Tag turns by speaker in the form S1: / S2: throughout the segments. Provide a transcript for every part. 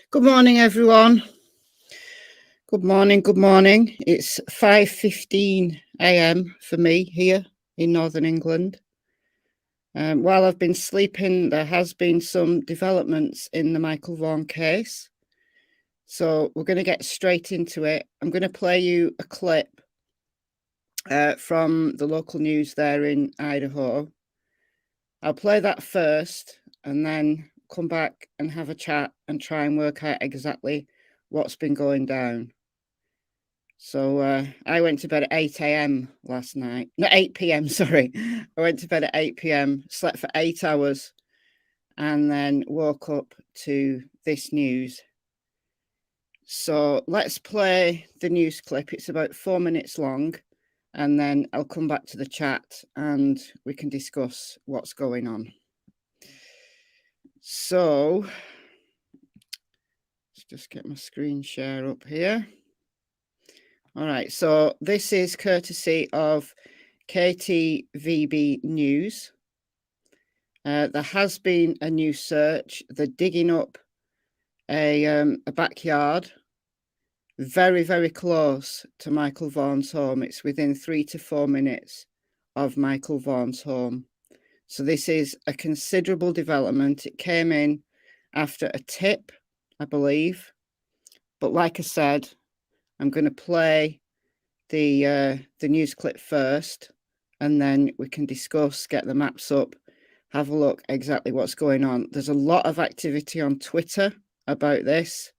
S1: Good morning, everyone. Good morning, good morning. It's 5:15 a.m. for me here in Northern England. While I've been sleeping, there has been some developments in the Michael Vaughan case. So we're going to get straight into it. I'm going to play you a clip from the local news there in Idaho. I'll play that first and then come back and have a chat and try and work out exactly what's been going down. So I went to bed at 8 a.m. last night. No, 8 p.m. Sorry. I went to bed at 8 p.m., slept for 8 hours, and then woke up to this news. So let's play the news clip. It's about 4 minutes long, and then I'll come back to the chat and we can discuss what's going on. So let's just get my screen share up here. All right, so this is courtesy of KTVB News. There has been a new search. They're digging up a backyard very, very close to Michael Vaughan's home. It's within 3 to 4 minutes of Michael Vaughan's home. So this is a considerable development. It came in after a tip, I believe. But like I said, I'm going to play the news clip first, and then we can discuss, get the maps up, have a look exactly what's going on. There's a lot of activity on Twitter about this.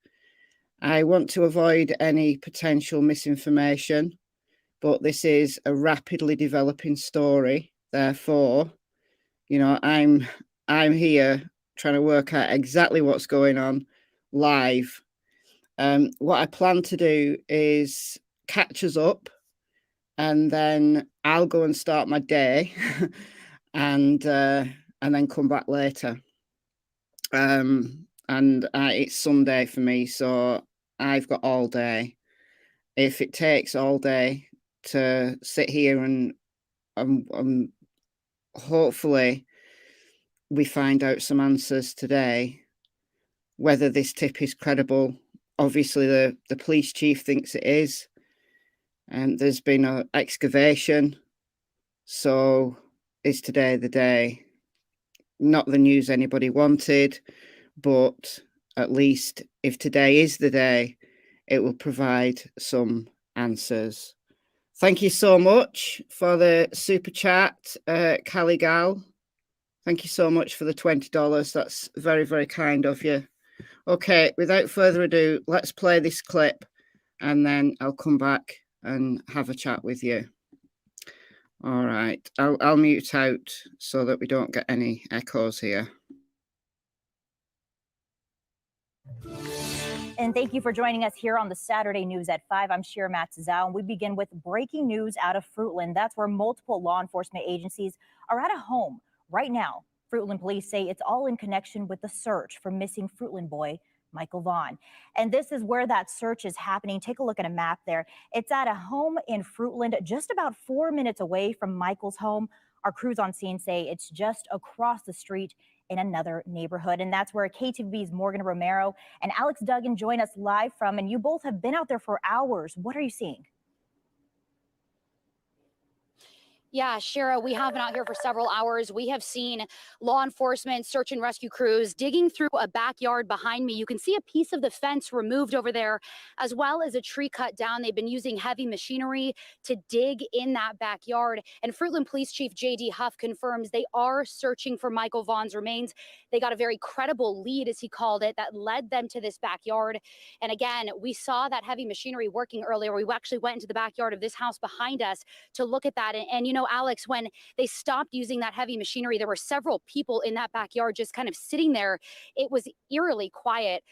S1: I want to avoid any potential misinformation, but this is a rapidly developing story. Therefore, you know, I'm here trying to work out exactly what's going on live. What I plan to do is catch us up, and then I'll go and start my day, and then come back later. It's Sunday for me, so I've got all day. If it takes all day to sit here and hopefully we find out some answers today, whether this tip is credible. Obviously, the police chief thinks it is. And there's been an excavation. So is today the day? Not the news anybody wanted, but at least if today is the day, it will provide some answers. Thank you so much for the super chat, Callie Gal. Thank you so much for the $20. That's very, very kind of you. Okay, without further ado, let's play this clip, and then I'll come back and have a chat with you. All right, I'll mute out so that we don't get any echoes here.
S2: And thank you for joining us here on the Saturday News at 5. I'm Shira Matzazao, and we begin with breaking news out of Fruitland. That's where multiple law enforcement agencies are at a home right now. Fruitland police say it's all in connection with the search for missing Fruitland boy Michael Vaughan. And this is where that search is happening. Take a look at a map there. It's at a home in Fruitland, just about 4 minutes away from Michael's home. Our crews on scene say it's just across the street in another neighborhood. And that's where KTVB's Morgan Romero and Alex Duggan join us live from. And you both have been out there for hours. What are you seeing?
S3: Yeah, Shira, we have been out here for several hours. We have seen law enforcement, search and rescue crews digging through a backyard behind me. You can see a piece of the fence removed over there, as well as a tree cut down. They've been using heavy machinery to dig in that backyard. And Fruitland Police Chief J.D. Huff confirms they are searching for Michael Vaughan's remains. They got a very credible lead, as he called it, that led them to this backyard. And again, we saw that heavy machinery working earlier. We actually went into the backyard of this house behind us to look at that. And you know, Alex, when they stopped using that heavy machinery, there were several people in that backyard just kind of sitting there. It was eerily quiet.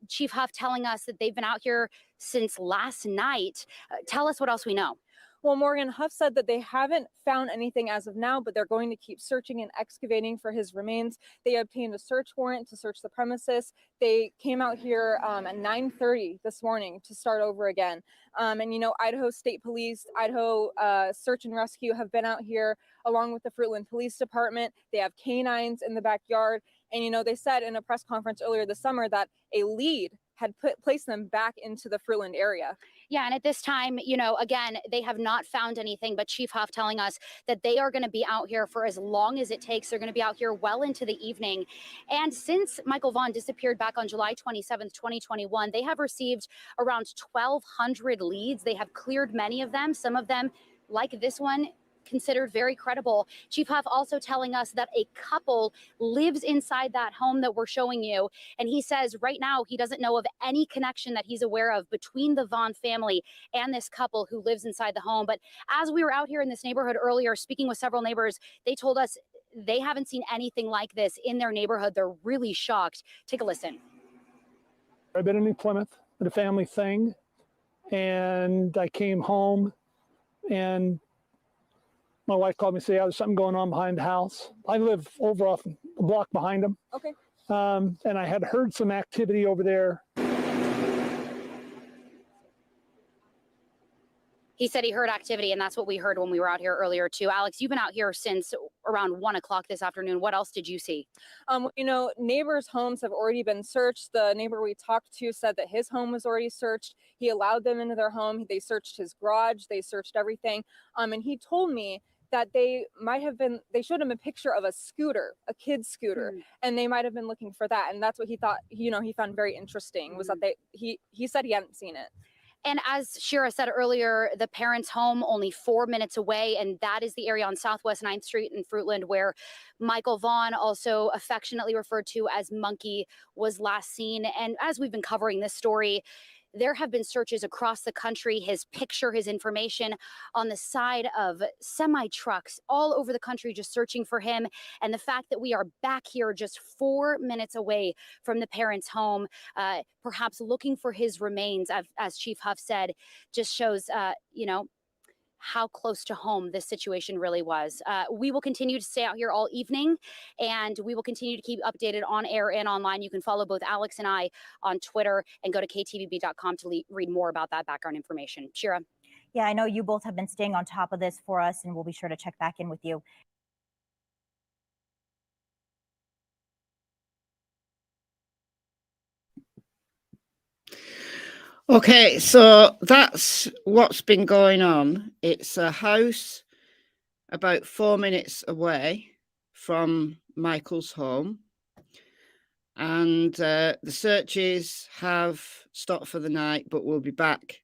S3: Chief Huff telling us that they've been out here since last night. Tell us what else we know.
S4: Well, Morgan, Huff said that they haven't found anything as of now, but they're going to keep searching and excavating for his remains. They obtained a search warrant to search the premises. They came out here at 9:30 this morning to start over again. And, you know, Idaho State Police, Idaho Search and Rescue have been out here along with the Fruitland Police Department. They have canines in the backyard. And, you know, they said in a press conference earlier this summer that a lead had placed them back into the Fruitland area.
S3: Yeah, and at this time, you know, again, they have not found anything, but Chief Huff telling us that they are going to be out here for as long as it takes. They're going to be out here well into the evening. And since Michael Vaughan disappeared back on July 27th, 2021, they have received around 1,200 leads. They have cleared many of them, some of them, like this one, considered very credible. Chief Huff also telling us that a couple lives inside that home that we're showing you. And he says right now he doesn't know of any connection that he's aware of between the Vaughan family and this couple who lives inside the home. But as we were out here in this neighborhood earlier, speaking with several neighbors, they told us they haven't seen anything like this in their neighborhood. They're really shocked. Take a listen.
S5: I've been in New Plymouth at a family thing, and I came home, and my wife called me and said, yeah, there's something going on behind the house. I live over off the block behind them.
S4: Okay.
S5: And I had heard some activity over there.
S3: He said he heard activity, and that's what we heard when we were out here earlier too. Alex, you've been out here since around 1 o'clock this afternoon. What else did you see?
S4: You know, neighbors' homes have already been searched. The neighbor we talked to said that his home was already searched. He allowed them into their home. They searched his garage. They searched everything. And he told me that they showed him a picture of a scooter, a kid's scooter, and they might have been looking for that. And that's what he thought, you know, he found very interesting was that he said he hadn't seen it.
S3: And as Shira said earlier, the parents' home only 4 minutes away, and that is the area on Southwest 9th Street in Fruitland where Michael Vaughan, also affectionately referred to as Monkey, was last seen. And as we've been covering this story, there have been searches across the country, his picture, his information on the side of semi-trucks all over the country, just searching for him. And the fact that we are back here just 4 minutes away from the parents' home, perhaps looking for his remains, as Chief Huff said, just shows, you know, how close to home this situation really was. We will continue to stay out here all evening, and we will continue to keep updated on air and online. You can follow both Alex and I on Twitter and go to ktvb.com to read more about that background information. Shira.
S2: Yeah, I know you both have been staying on top of this for us, and we'll be sure to check back in with you.
S1: Okay, so that's what's been going on. It's a house about 4 minutes away from Michael's home. And the searches have stopped for the night, but we'll be back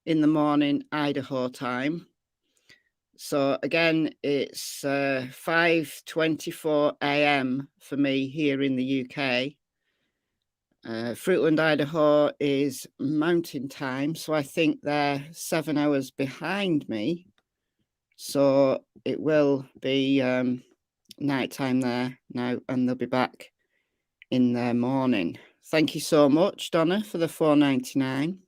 S1: in the morning, Idaho time. So again, it's 5:24 a.m. for me here in the UK. Fruitland, Idaho is mountain time, so I think they're 7 hours behind me. So it will be nighttime there now, and they'll be back in the morning. Thank you so much, Donna, for the $4.99.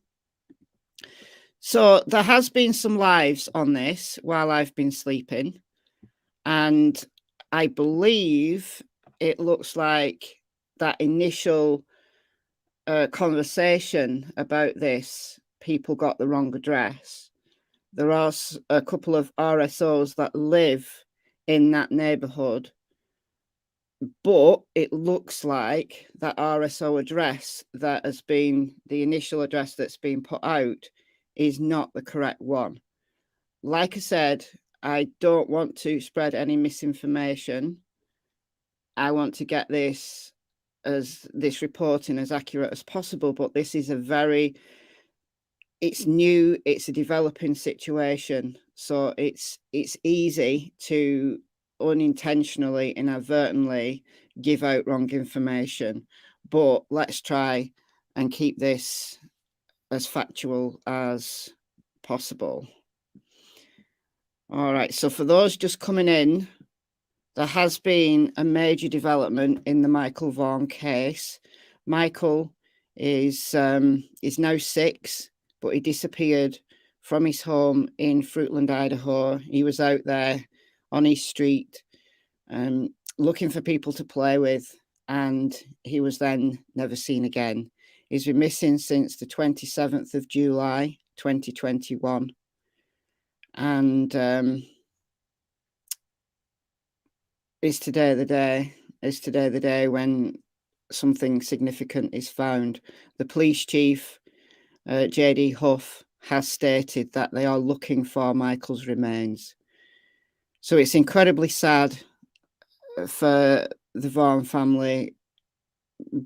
S1: So there has been some lives on this while I've been sleeping, and I believe it looks like that initial conversation about this, people got the wrong address. There are a couple of RSOs that live in that neighborhood, but it looks like that RSO address that has been the initial address that's been put out is not the correct one. Like I said, I don't want to spread any misinformation. I want to get this reporting as accurate as possible, but this is it's new, it's a developing situation. So it's easy to unintentionally, inadvertently give out wrong information. But let's try and keep this as factual as possible. All right, so for those just coming in, there has been a major development in the Michael Vaughan case. Michael is now 6, but he disappeared from his home in Fruitland, Idaho. He was out there on his street looking for people to play with, and he was then never seen again. He's been missing since the 27th of July, 2021. And is today the day? Is today the day when something significant is found? The police chief, J.D. Huff, has stated that they are looking for Michael's remains. So it's incredibly sad for the Vaughan family.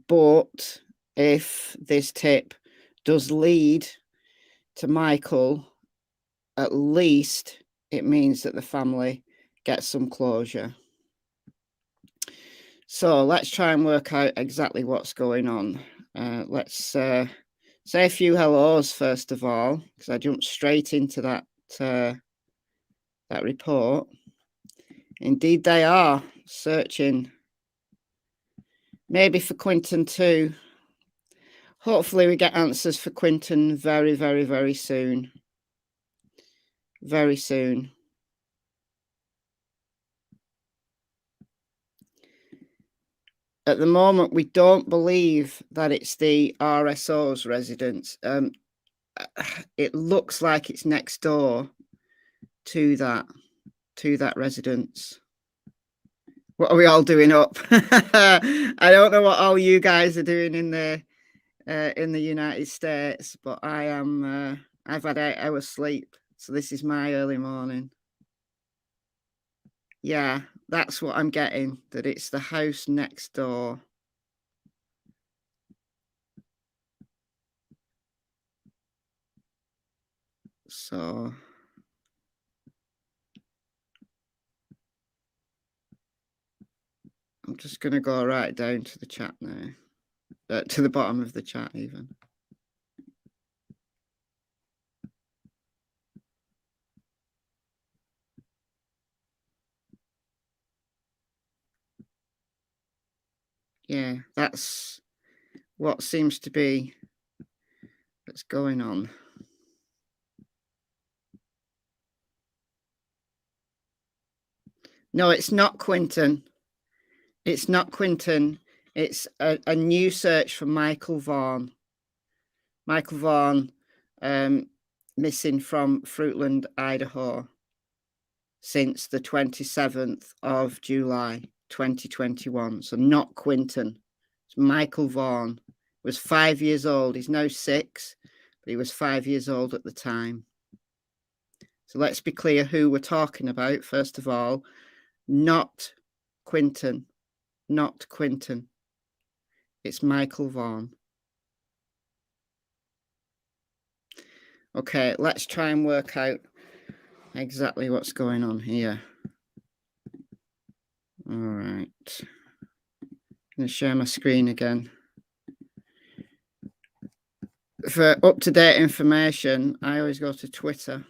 S1: But if this tip does lead to Michael, at least it means that the family gets some closure. So let's try and work out exactly what's going on. Let's say a few hellos first of all, because I jumped straight into that report. Indeed, they are searching, maybe for Quinton too. Hopefully, we get answers for Quinton very, very, very soon. Very soon. At the moment, we don't believe that it's the RSO's residence. It looks like it's next door to that residence. What are we all doing up? I don't know what all you guys are doing in the United States, but I am. I've had 8 hours sleep, so this is my early morning. Yeah, that's what I'm getting, that it's the house next door. So I'm just going to go right down to the chat now, to the bottom of the chat even. Yeah, that's what seems to be what's going on. No, it's not Quinton. It's not Quinton. It's a new search for Michael Vaughan. Michael Vaughan, missing from Fruitland, Idaho, since the 27th of July, 2021. So not Quinton. It's Michael Vaughan. He was 5 years old. He's now 6, but he was 5 years old at the time. So let's be clear who we're talking about, first of all. Not Quinton. Not Quinton. It's Michael Vaughan. Okay, let's try and work out exactly what's going on here. All right. I'm going to share my screen again. For up-to-date information, I always go to Twitter.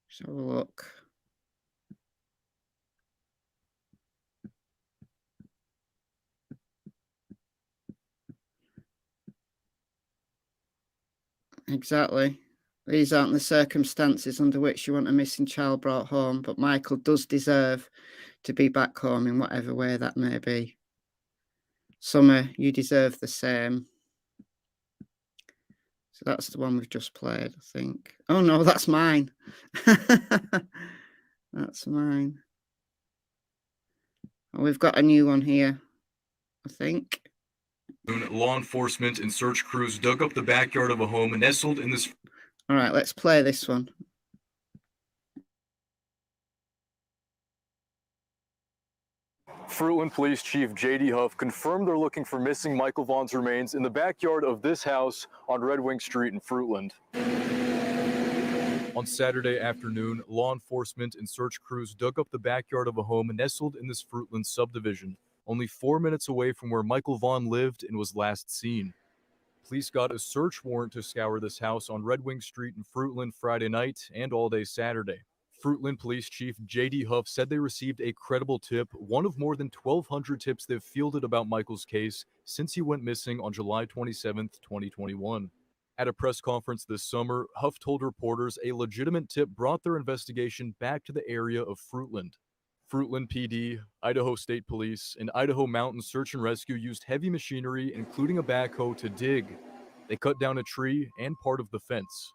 S1: Let's have a look. Exactly. These aren't the circumstances under which you want a missing child brought home, but Michael does deserve to be back home in whatever way that may be. Summer, you deserve the same. So that's the one we've just played, I think. Oh no, that's mine. That's mine. Oh, we've got a new one here, I think.
S6: Law enforcement and search crews dug up the backyard of a home nestled in this...
S1: All right, let's play this one.
S7: Fruitland Police Chief J.D. Huff confirmed they're looking for missing Michael Vaughan's remains in the backyard of this house on Red Wing Street in Fruitland.
S6: On Saturday afternoon, law enforcement and search crews dug up the backyard of a home nestled in this Fruitland subdivision, only 4 minutes away from where Michael Vaughan lived and was last seen. Police got a search warrant to scour this house on Red Wing Street in Fruitland Friday night and all day Saturday. Fruitland Police Chief J.D. Huff said they received a credible tip, one of more than 1,200 tips they've fielded about Michael's case since he went missing on July 27, 2021. At a press conference this summer, Huff told reporters a legitimate tip brought their investigation back to the area of Fruitland. Fruitland PD, Idaho State Police, and Idaho Mountain Search and Rescue used heavy machinery, including a backhoe, to dig. They cut down a tree and part of the fence.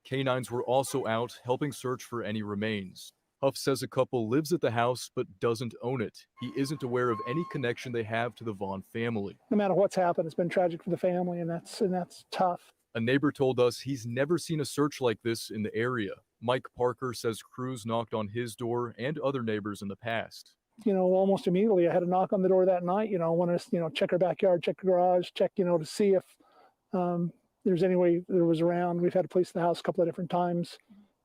S6: Canines were also out, helping search for any remains. Huff says a couple lives at the house but doesn't own it. He isn't aware of any connection they have to the Vaughan family.
S5: No matter what's happened, it's been tragic for the family, and that's tough.
S6: A neighbor told us he's never seen a search like this in the area. Mike Parker says crews knocked on his door and other neighbors in the past.
S5: Almost immediately I had a knock on the door that night, want to, check our backyard, check the garage, check, to see if there's any way there was around. We've had to police the house a couple of different times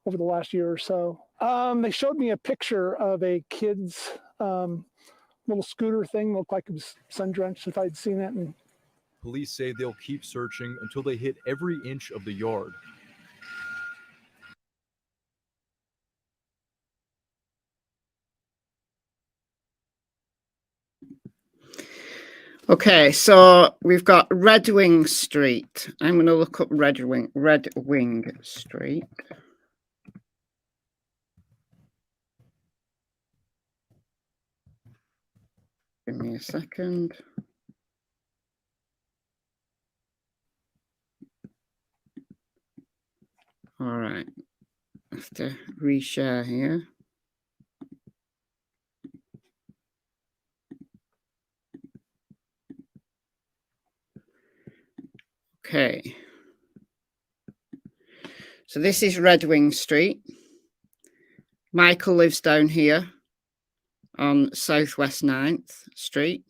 S5: over the last year or so. They showed me a picture of a kid's little scooter thing, looked like it was sun-drenched if I'd seen it. And
S6: police say they'll keep searching until they hit every inch of the yard.
S1: Okay, so we've got Red Wing Street. I'm going to look up Red Wing Street. Give me a second. All right, I have to reshare here. Okay, so this is Red Wing Street. Michael lives down here on Southwest 9th Street.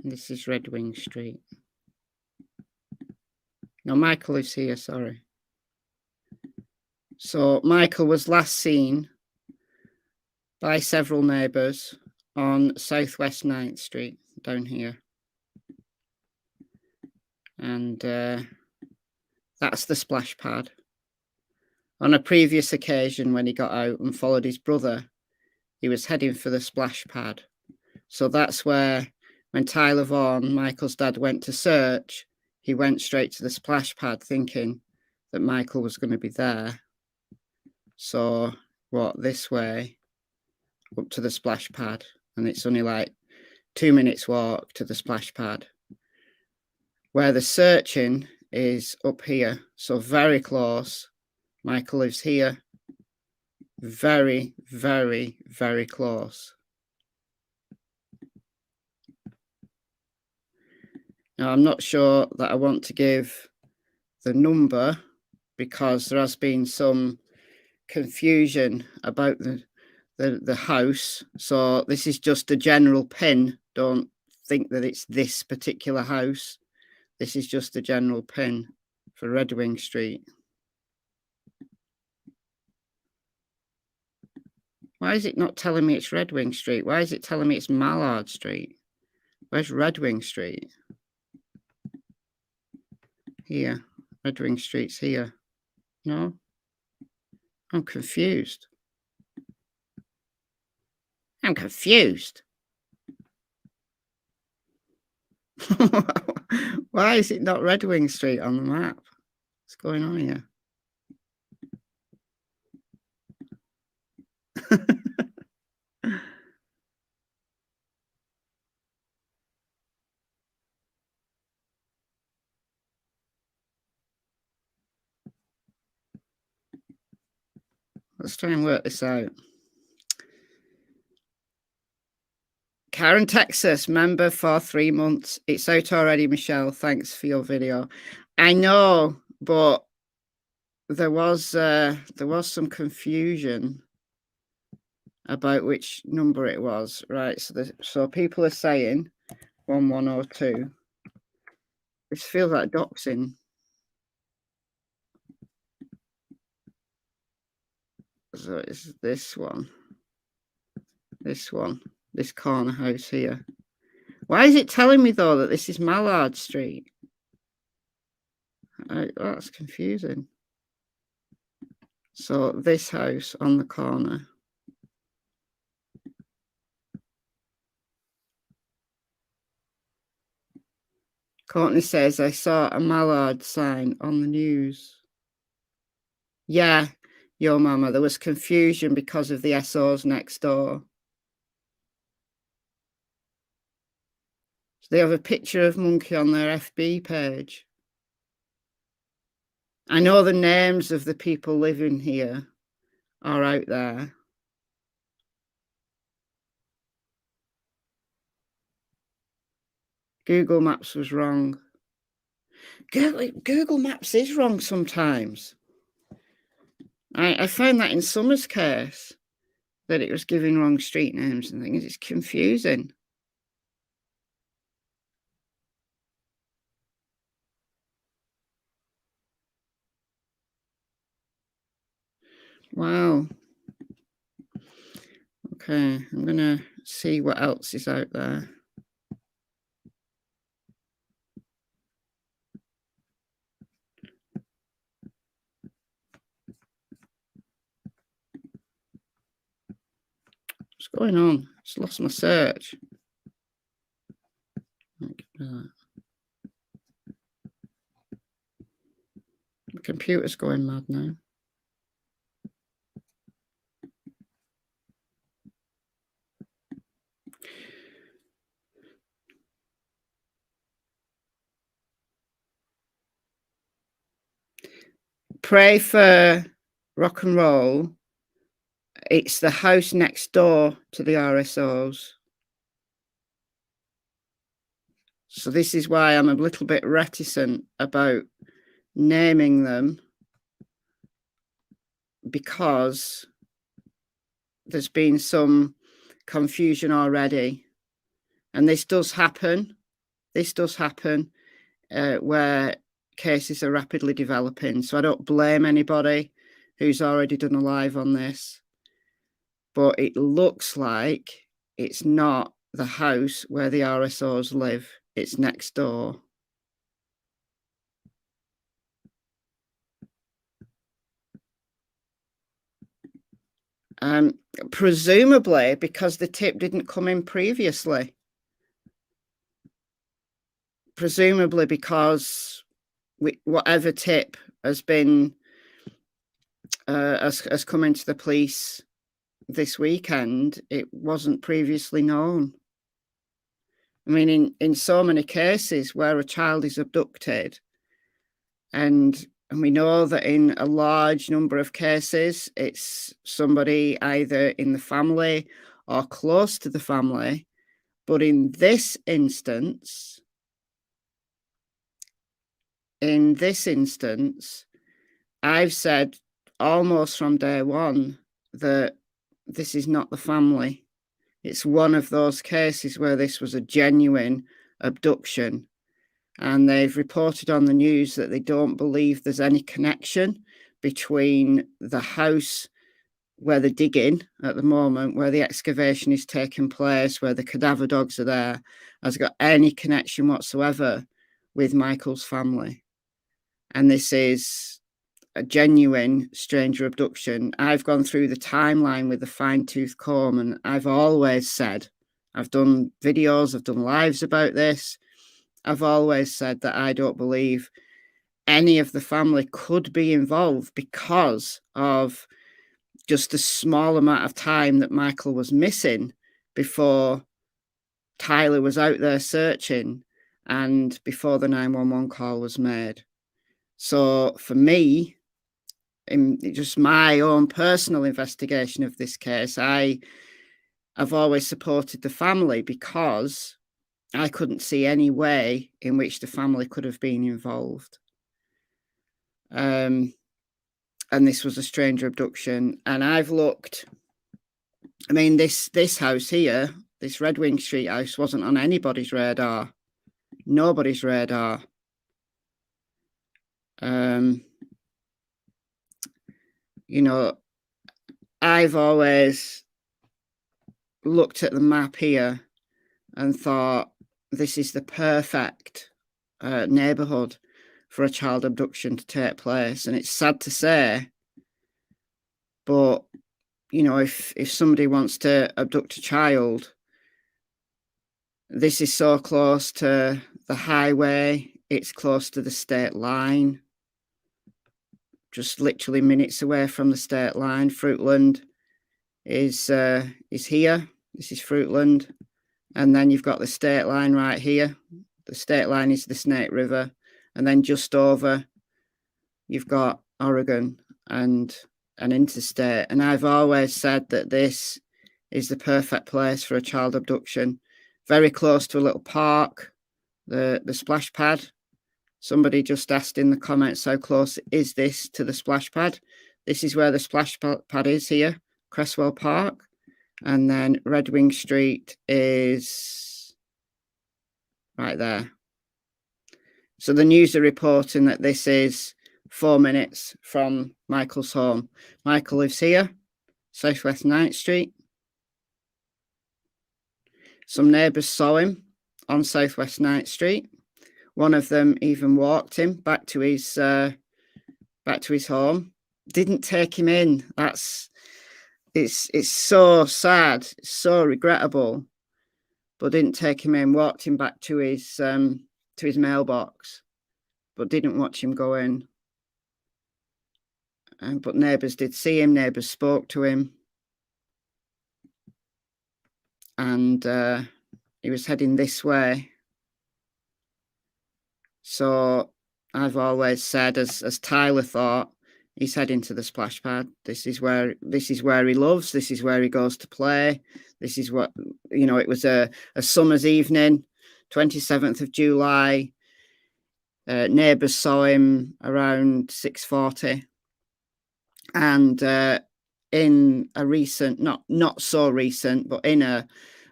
S1: This is Red Wing Street. No, Michael lives here, sorry. So Michael was last seen by several neighbours on Southwest 9th Street, down here. And that's the splash pad. On a previous occasion when he got out and followed his brother, he was heading for the splash pad. So that's where, when Tyler Vaughan, Michael's dad, went to search, he went straight to the splash pad thinking that Michael was going to be there. So, this way up to the splash pad, and it's only like 2 minutes walk to the splash pad. Where the searching is up here, so very close. Michael lives here. Very, very, very close. Now, I'm not sure that I want to give the number because there has been some confusion about the house. So this is just a general pin. Don't think that it's this particular house. This is just a general pin for Red Wing Street. Why is it not telling me it's Red Wing Street? Why is it telling me it's Mallard Street? Where's Red Wing Street? Here. Red Wing Street's here. No? I'm confused. I'm confused. Why is it not Red Wing Street on the map? What's going on here? Let's try and work this out. Karen, Texas, member for 3 months. It's out already, Michelle. Thanks for your video. I know, but there was some confusion about which number it was. Right, so people are saying 1102. This feels like doxing. So it's this one, this corner house here. Why is it telling me though that this is Mallard Street? That's confusing. So this house on the corner. Courtney says, I saw a Mallard sign on the news. Yeah, your mama, there was confusion because of the SOs next door. So they have a picture of Monkey on their FB page. I know the names of the people living here are out there. Google Maps was wrong. Google Maps is wrong sometimes. I found that in Summer's case, that it was giving wrong street names and things. It's confusing. Wow. Okay, I'm going to see what else is out there. What's going on? Just lost my search. My computer's going mad now. Pray for rock and roll. It's the house next door to the RSOs. So this is why I'm a little bit reticent about naming them, because there's been some confusion already. And this does happen. This does happen where cases are rapidly developing. So I don't blame anybody who's already done a live on this. But it looks like it's not the house where the RSOs live. It's next door. Presumably because the tip didn't come in previously. Presumably because whatever tip has been has come into the police this weekend, it wasn't previously known. I mean, in so many cases where a child is abducted, and we know that in a large number of cases, it's somebody either in the family or close to the family. But in this instance, I've said almost from day one that this is not the family. It's one of those cases where this was a genuine abduction. And they've reported on the news that they don't believe there's any connection between the house where they're digging at the moment, where the excavation is taking place, where the cadaver dogs are there, has got any connection whatsoever with Michael's family. And this is a genuine stranger abduction. I've gone through the timeline with a fine-tooth comb, and I've always said, I've done videos, I've done lives about this. I've always said that I don't believe any of the family could be involved because of just a small amount of time that Michael was missing before Tyler was out there searching and before the 911 call was made. So for me, in just my own personal investigation of this case, I've always supported the family because I couldn't see any way in which the family could have been involved. And this was a stranger abduction. And I've looked, I mean, this house here, this Red Wing Street house, wasn't on anybody's radar. Nobody's radar. You know, I've always looked at the map here and thought this is the perfect neighborhood for a child abduction to take place. And it's sad to say, but you know, if somebody wants to abduct a child, this is so close to the highway, it's close to the state line, just literally minutes away from the state line. Fruitland is here. This is Fruitland. And then you've got the state line right here. The state line is the Snake River. And then just over, you've got Oregon and an interstate. And I've always said that this is the perfect place for a child abduction. Very close to a little park, the splash pad. Somebody just asked in the comments, how close is this to the splash pad? This is where the splash pad is here, Cresswell Park. And then Red Wing Street is right there. So the news are reporting that this is 4 minutes from Michael's home. Michael lives here, Southwest 9th Street. Some neighbours saw him on Southwest 9th Street. One of them even walked him back to his home. Didn't take him in. It's so sad, so regrettable. But didn't take him in. Walked him back to his mailbox, but didn't watch him go in. But neighbours did see him. Neighbours spoke to him, and he was heading this way. So I've always said, as Tyler thought, he's heading to the splash pad. This is where he loves. This is where he goes to play. This is what, you know, it was a summer's evening, 27th of July. Neighbours saw him around 6:40. And in a recent, not so recent, but in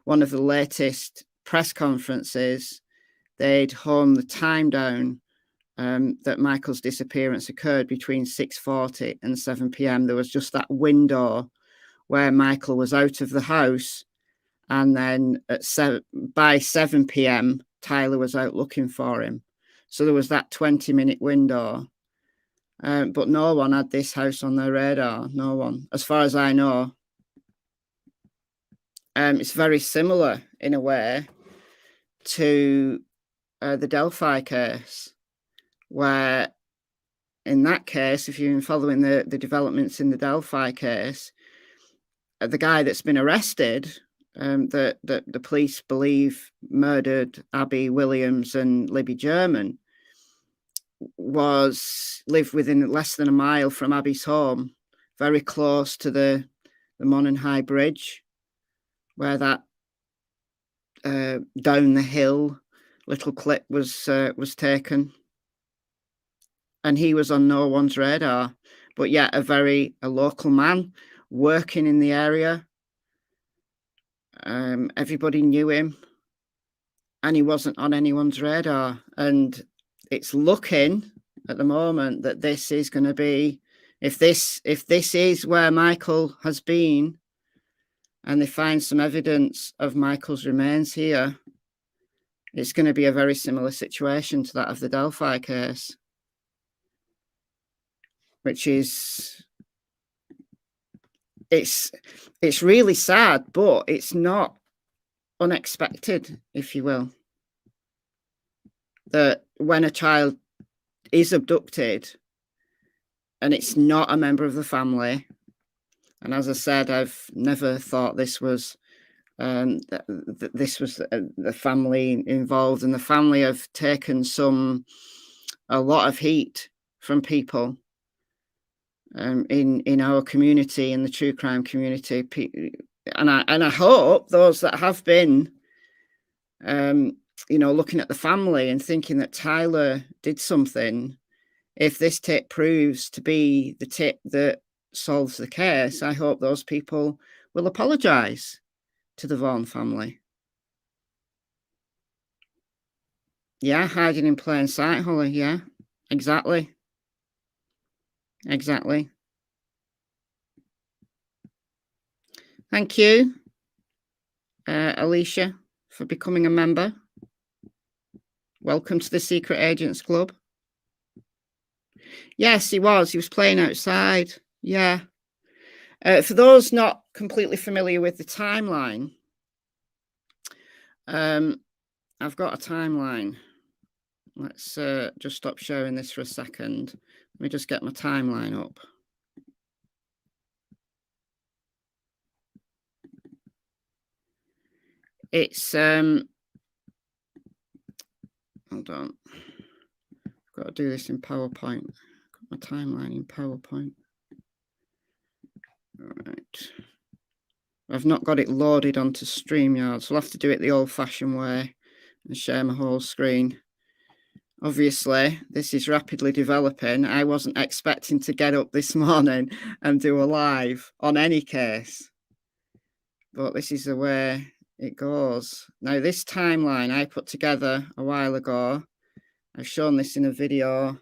S1: one of the latest press conferences, they'd honed the time down that Michael's disappearance occurred between 6:40 and 7 p.m. There was just that window where Michael was out of the house, and then by 7 p.m. Tyler was out looking for him. So there was that 20-minute window. But no one had this house on their radar. No one, as far as I know. It's very similar in a way to the Delphi case, where in that case, if you've been following the developments in the Delphi case, the guy that's been arrested, that the police believe murdered Abby Williams and Libby German, lived within less than a mile from Abby's home, very close to the Monaghan High Bridge, where that down the hill little clip was taken. And he was on no one's radar, but yet a local man working in the area. Everybody knew him, and he wasn't on anyone's radar. And it's looking at the moment that this is going to be, if this is where Michael has been, and they find some evidence of Michael's remains here, it's going to be a very similar situation to that of the Delphi case, which is, it's really sad, but it's not unexpected, if you will, that when a child is abducted and it's not a member of the family, and as I said, I've never thought this was the family involved, and the family have taken a lot of heat from people. in our community, in the true crime community. And I hope those that have been, you know, looking at the family and thinking that Tyler did something, if this tip proves to be the tip that solves the case, I hope those people will apologise to the Vaughan family. Yeah, hiding in plain sight, Holly. Yeah, exactly. Exactly. Thank you, Alicia, for becoming a member. Welcome to the Secret Agents Club. Yes, he was. He was playing outside. Yeah. For those not completely familiar with the timeline, I've got a timeline. Let's just stop sharing this for a second. Let me just get my timeline up. It's hold on. I've got to do this in PowerPoint. Got my timeline in PowerPoint. All right. I've not got it loaded onto StreamYard, so I'll have to do it the old-fashioned way and share my whole screen. Obviously, this is rapidly developing. I wasn't expecting to get up this morning and do a live on any case, but this is the way it goes. Now, this timeline I put together a while ago. I've shown this in a video.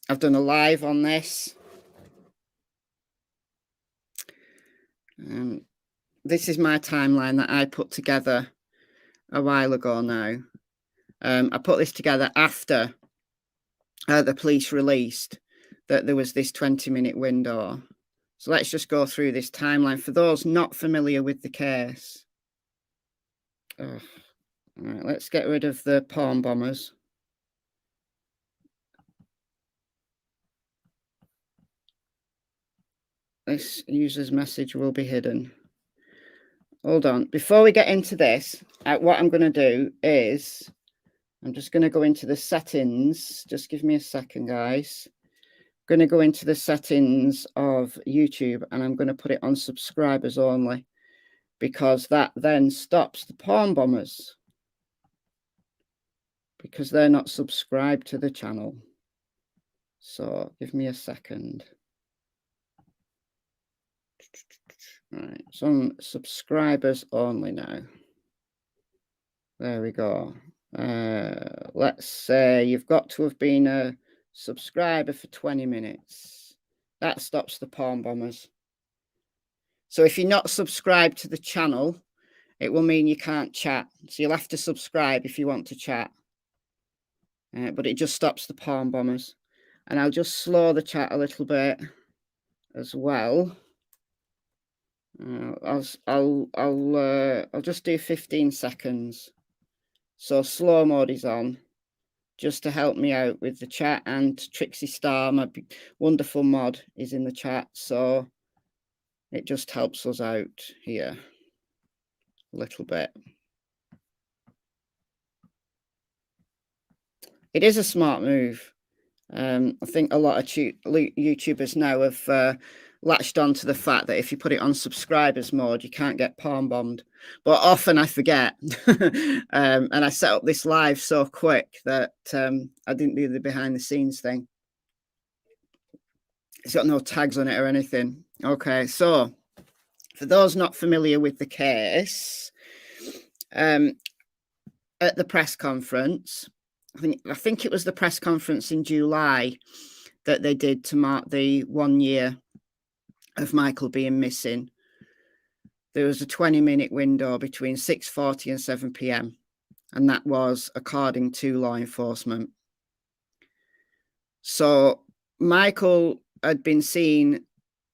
S1: I've done a live on this. This is my timeline that I put together a while ago now. I put this together after the police released that there was this 20-minute window. So let's just go through this timeline for those not familiar with the case. All right, let's get rid of the porn bombers. This user's message will be hidden. Hold on. Before we get into this, what I'm going to do is I'm just going to go into the settings. Just give me a second, guys. I'm going to go into the settings of YouTube and I'm going to put it on subscribers only, because that then stops the porn bombers, because they're not subscribed to the channel. So give me a second. Right, so on subscribers only now. There we go. Let's say you've got to have been a subscriber for 20 minutes. That stops the porn bombers. So if you're not subscribed to the channel, it will mean you can't chat. So you'll have to subscribe if you want to chat. But it just stops the porn bombers. And I'll just slow the chat a little bit as well. I'll just do 15 seconds. So slow mode is on, just to help me out with the chat. And Trixie Star, my wonderful mod, is in the chat, so it just helps us out here a little bit. It is a smart move. I think a lot of YouTubers now have latched on to the fact that if you put it on subscribers mode, you can't get porn bombed. But often I forget. And I set up this live so quick that I didn't do the behind the scenes thing. It's got no tags on it or anything. Okay, so for those not familiar with the case, at the press conference, I think it was the press conference in July that they did to mark the 1 year of Michael being missing. There was a 20-minute window between 6:40 and 7 p.m. And that was according to law enforcement. So Michael had been seen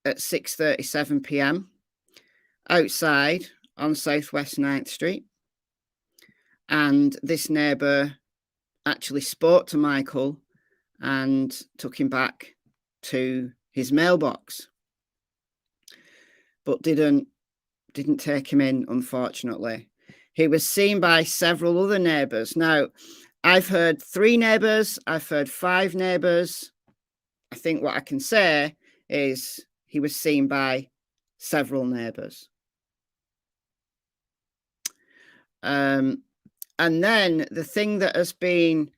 S1: at 6:37 p.m. outside on Southwest 9th Street. And this neighbour actually spoke to Michael and took him back to his mailbox, but didn't take him in, unfortunately. He was seen by several other neighbours. Now, I've heard 3 neighbours. I've heard 5 neighbours. I think what I can say is he was seen by several neighbours. And then the thing that has been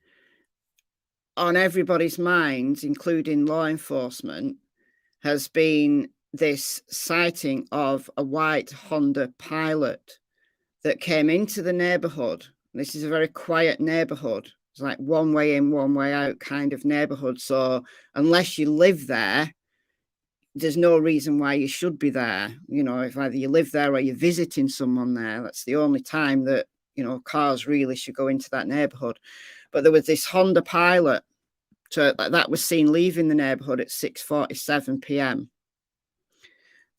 S1: on everybody's minds, including law enforcement, has been this sighting of a white Honda Pilot that came into the neighbourhood. This is a very quiet neighbourhood. It's like one way in, one way out kind of neighbourhood. So unless you live there, there's no reason why you should be there. You know, if either you live there or you're visiting someone there, that's the only time that, you know, cars really should go into that neighbourhood. But there was this Honda Pilot that was seen leaving the neighbourhood at 6:47 p.m.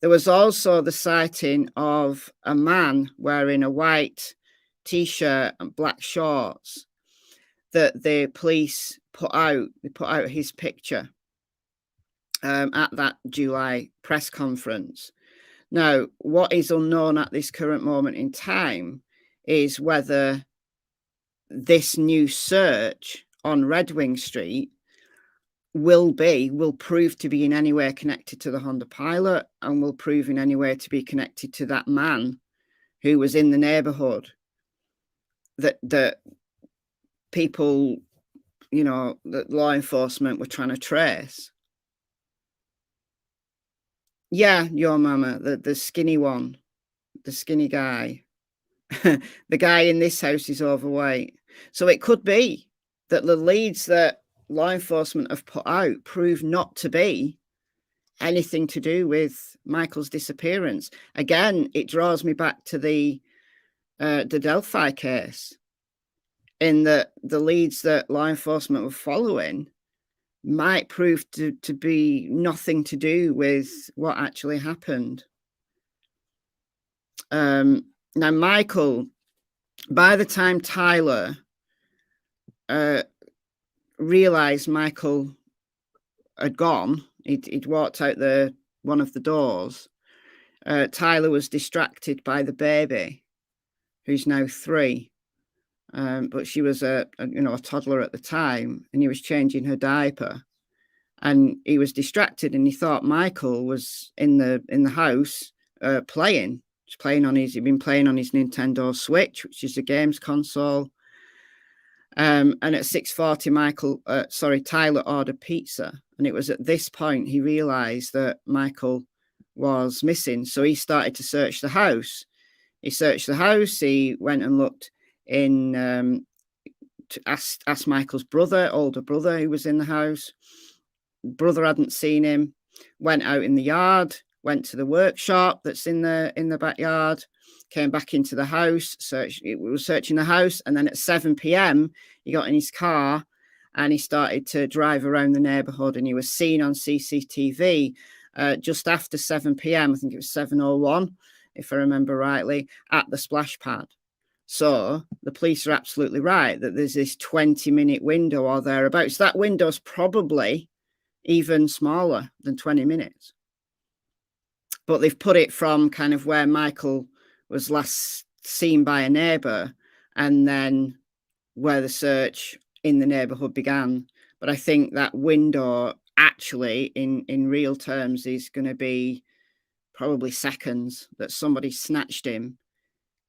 S1: There was also the sighting of a man wearing a white t-shirt and black shorts that the police put out. They put out his picture at that July press conference. Now, what is unknown at this current moment in time is whether this new search on Red Wing Street will prove to be in any way connected to the Honda Pilot, and will prove in any way to be connected to that man who was in the neighborhood that people, you know, that law enforcement were trying to trace. Yeah, your mama, the skinny one, the skinny guy. The guy in this house is overweight. So it could be that the leads that law enforcement have put out prove not to be anything to do with Michael's disappearance. Again, it draws me back to the Delphi case, in that the leads that law enforcement were following might prove to be nothing to do with what actually happened. Now, Michael, by the time Tyler realized Michael had gone, he'd walked out one of the doors. Tyler was distracted by the baby, who's now 3, but she was a toddler at the time, and he was changing her diaper, and he was distracted, and he thought Michael was in the house playing. He'd been playing on his Nintendo Switch, which is a games console. And at 6:40, Tyler ordered pizza. And it was at this point he realized that Michael was missing. So he started to search the house. He searched the house. He went and looked in, asked Michael's older brother, who was in the house. Brother hadn't seen him. Went out in the yard, went to the workshop that's in the backyard, came back into the house, we were searching the house, and then at 7 p.m. he got in his car and he started to drive around the neighborhood, and he was seen on CCTV just after 7 p.m. I think it was 7:01, if I remember rightly, at the splash pad. So the police are absolutely right that there's this 20-minute window or thereabouts. That window's probably even smaller than 20 minutes. But they've put it from kind of where Michael was last seen by a neighbour, and then where the search in the neighbourhood began. But I think that window actually in real terms is going to be probably seconds, that somebody snatched him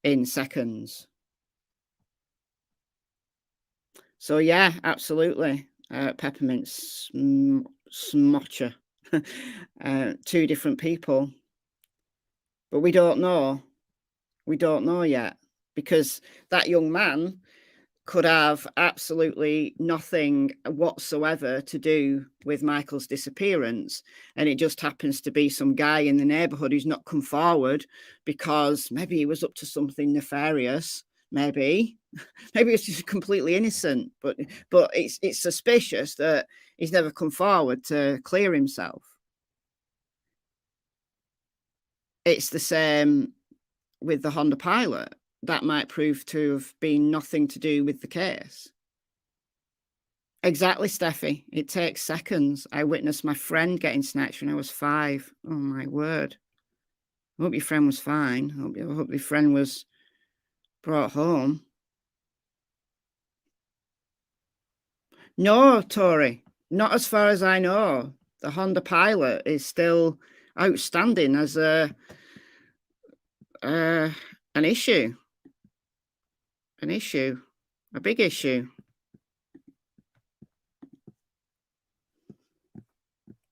S1: in seconds. So yeah, absolutely. Peppermint smotcher. 2 different people. But we don't know. We don't know yet, because that young man could have absolutely nothing whatsoever to do with Michael's disappearance. And it just happens to be some guy in the neighborhood who's not come forward because maybe he was up to something nefarious. Maybe it's just completely innocent, but it's suspicious that he's never come forward to clear himself. It's the same with the Honda Pilot. That might prove to have been nothing to do with the case. Exactly, Steffi. It takes seconds. I witnessed my friend getting snatched when I was 5. Oh, my word. I hope your friend was fine. I hope your friend was brought home. No, Tori, not as far as I know. The Honda Pilot is still outstanding as an issue, a big issue.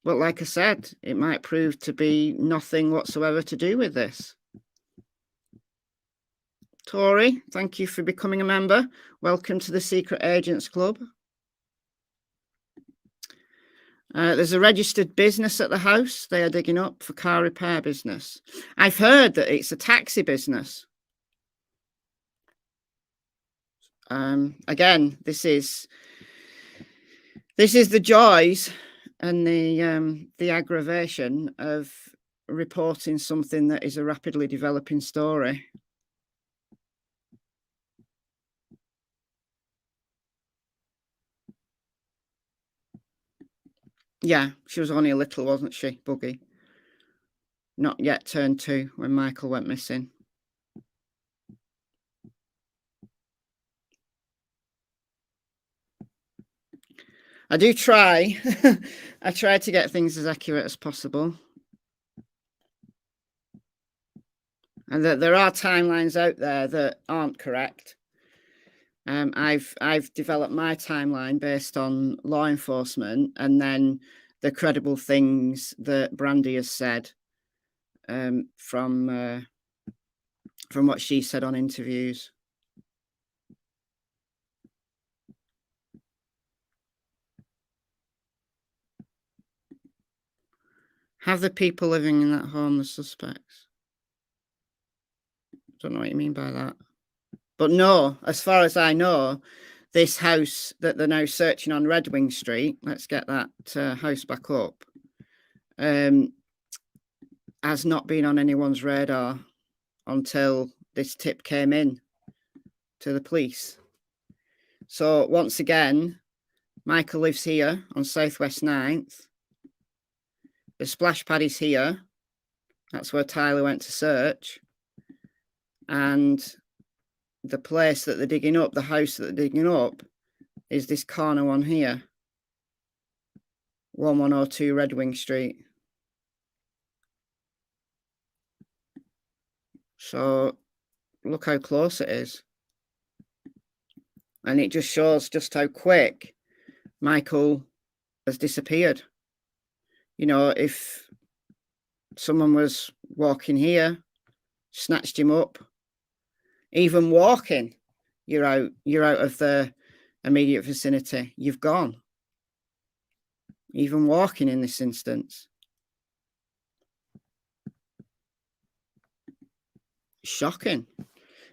S1: But like I said, it might prove to be nothing whatsoever to do with this. Tori, thank you for becoming a member. Welcome to the Secret Agents Club. There's a registered business at the house they are digging up for car repair business. I've heard that it's a taxi business. Again, this is the joys and the aggravation of reporting something that is a rapidly developing story. Yeah, she was only a little, wasn't she, Buggy? Not yet turned 2 when Michael went missing. I do try. I try to get things as accurate as possible. And that there are timelines out there that aren't correct. I've developed my timeline based on law enforcement and then the credible things that Brandy has said from what she said on interviews. Have the people living in that home the suspects? Don't know what you mean by that. But no, as far as I know, this house that they're now searching on Red Wing Street, let's get that house back up, has not been on anyone's radar until this tip came in to the police. So once again, Michael lives here on Southwest 9th. The splash pad is here. That's where Tyler went to search. And the place that they're digging up, the house that they're digging up, is this corner one here. 1102 Red Wing Street. So look how close it is. And it just shows just how quick Michael has disappeared. You know, if someone was walking here, snatched him up, even walking, you're out of the immediate vicinity. You've gone. Even walking in this instance. Shocking.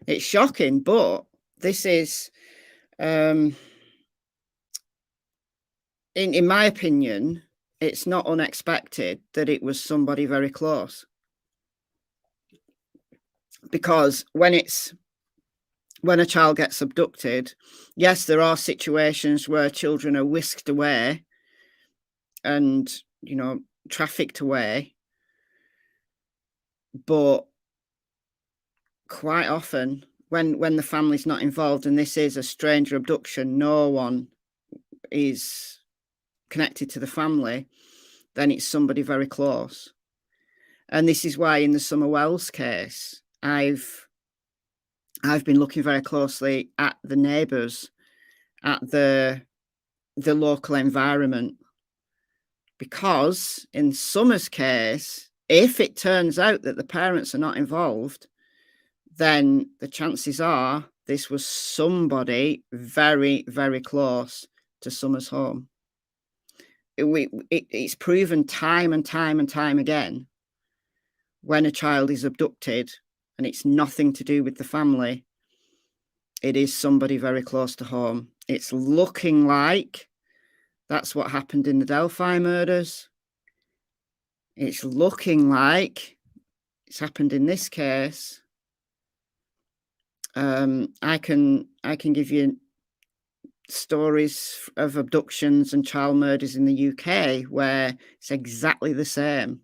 S1: It's shocking, but this is, in my opinion, it's not unexpected that it was somebody very close. Because when a child gets abducted, yes, there are situations where children are whisked away and, you know, trafficked away. But quite often, when the family's not involved and this is a stranger abduction, no one is connected to the family, then it's somebody very close. And this is why in the Summer Wells case, I've been looking very closely at the neighbours, at the local environment, because in Summer's case, if it turns out that the parents are not involved, then the chances are this was somebody very, very close to Summer's home. It's proven time and time and time again, when a child is abducted and it's nothing to do with the family, it is somebody very close to home. It's looking like that's what happened in the Delphi murders. It's looking like it's happened in this case. I can give you stories of abductions and child murders in the UK where it's exactly the same.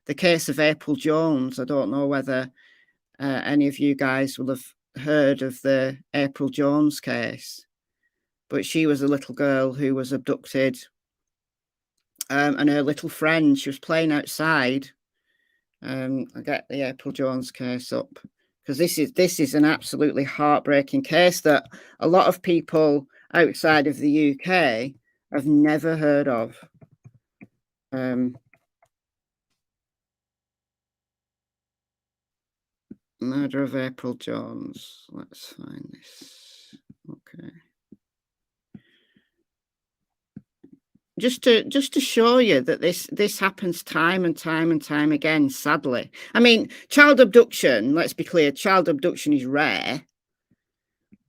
S1: The case of April Jones, I don't know whether any of you guys will have heard of the April Jones case, but she was a little girl who was abducted. And her little friend, she was playing outside. I get the April Jones case up, because this is an absolutely heartbreaking case that a lot of people outside of the UK have never heard of. Murder of April Jones. Let's find this. Okay. Just to show you that this happens time and time and time again, sadly. I mean, child abduction, let's be clear, child abduction is rare.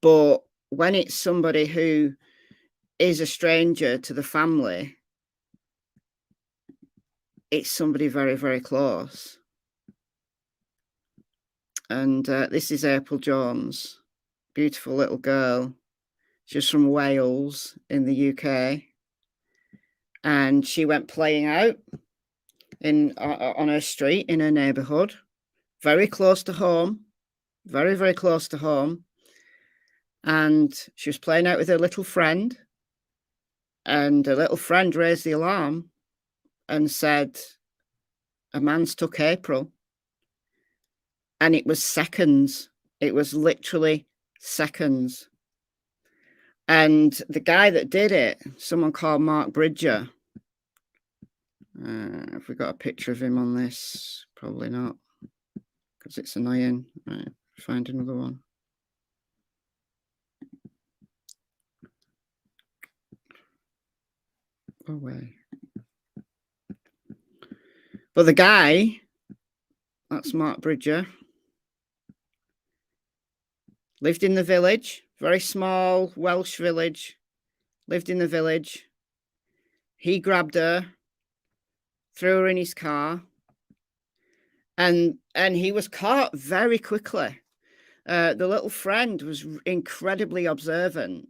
S1: But when it's somebody who is a stranger to the family, it's somebody very, very close. And this is April Jones, beautiful little girl. She's from Wales in the UK. And she went playing out on her street in her neighbourhood, very close to home, very, very close to home. And she was playing out with her little friend. And her little friend raised the alarm and said, a man's took April. And it was seconds. It was literally seconds. And the guy that did it, someone called Mark Bridger. Have we got a picture of him on this? Probably not, because it's annoying. Right, find another one. Go away. But the guy, that's Mark Bridger, lived in the village, very small Welsh village, lived in the village. He grabbed her, threw her in his car, and he was caught very quickly. The little friend was incredibly observant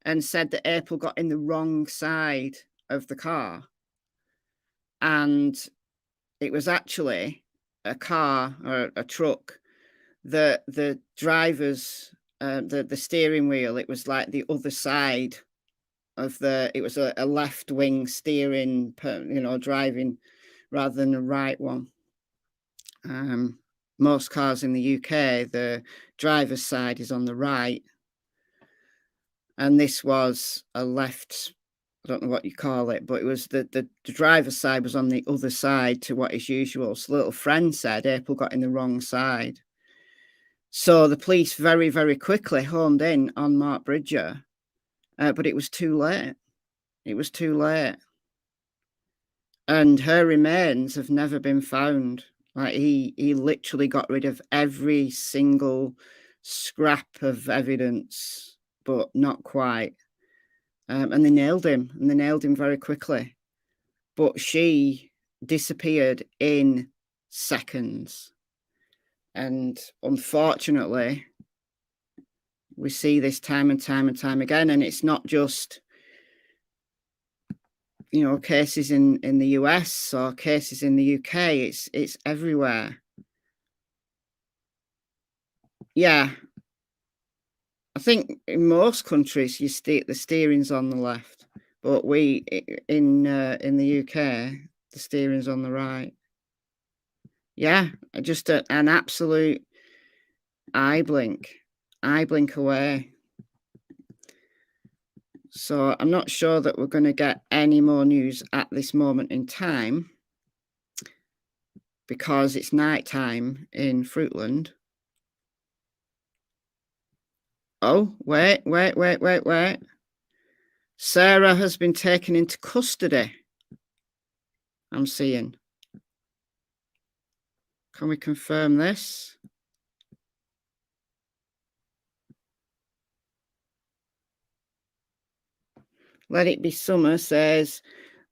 S1: and said that April got in the wrong side of the car. And it was actually a car or a truck. The driver's, the steering wheel, it was like the other side of it was a left wing steering, driving rather than a right one. Most cars in the UK, the driver's side is on the right. And this was a left, I don't know what you call it, but it was the driver's side was on the other side to what is usual. So the little friend said April got in the wrong side. So the police very, very quickly honed in on Mark Bridger, but it was too late. It was too late. And her remains have never been found. Like he literally got rid of every single scrap of evidence, but not quite. And they nailed him, very quickly. But she disappeared in seconds. And unfortunately, we see this time and time and time again. And it's not just, cases in the US or cases in the UK. It's everywhere. Yeah. I think in most countries the steering's on the left, but we in the UK the steering's on the right. Yeah, just an absolute eye blink away. So I'm not sure that we're going to get any more news at this moment in time because it's night time in Fruitland. Oh, wait. Sarah has been taken into custody. I'm seeing. Can we confirm this? Let It Be Summer says,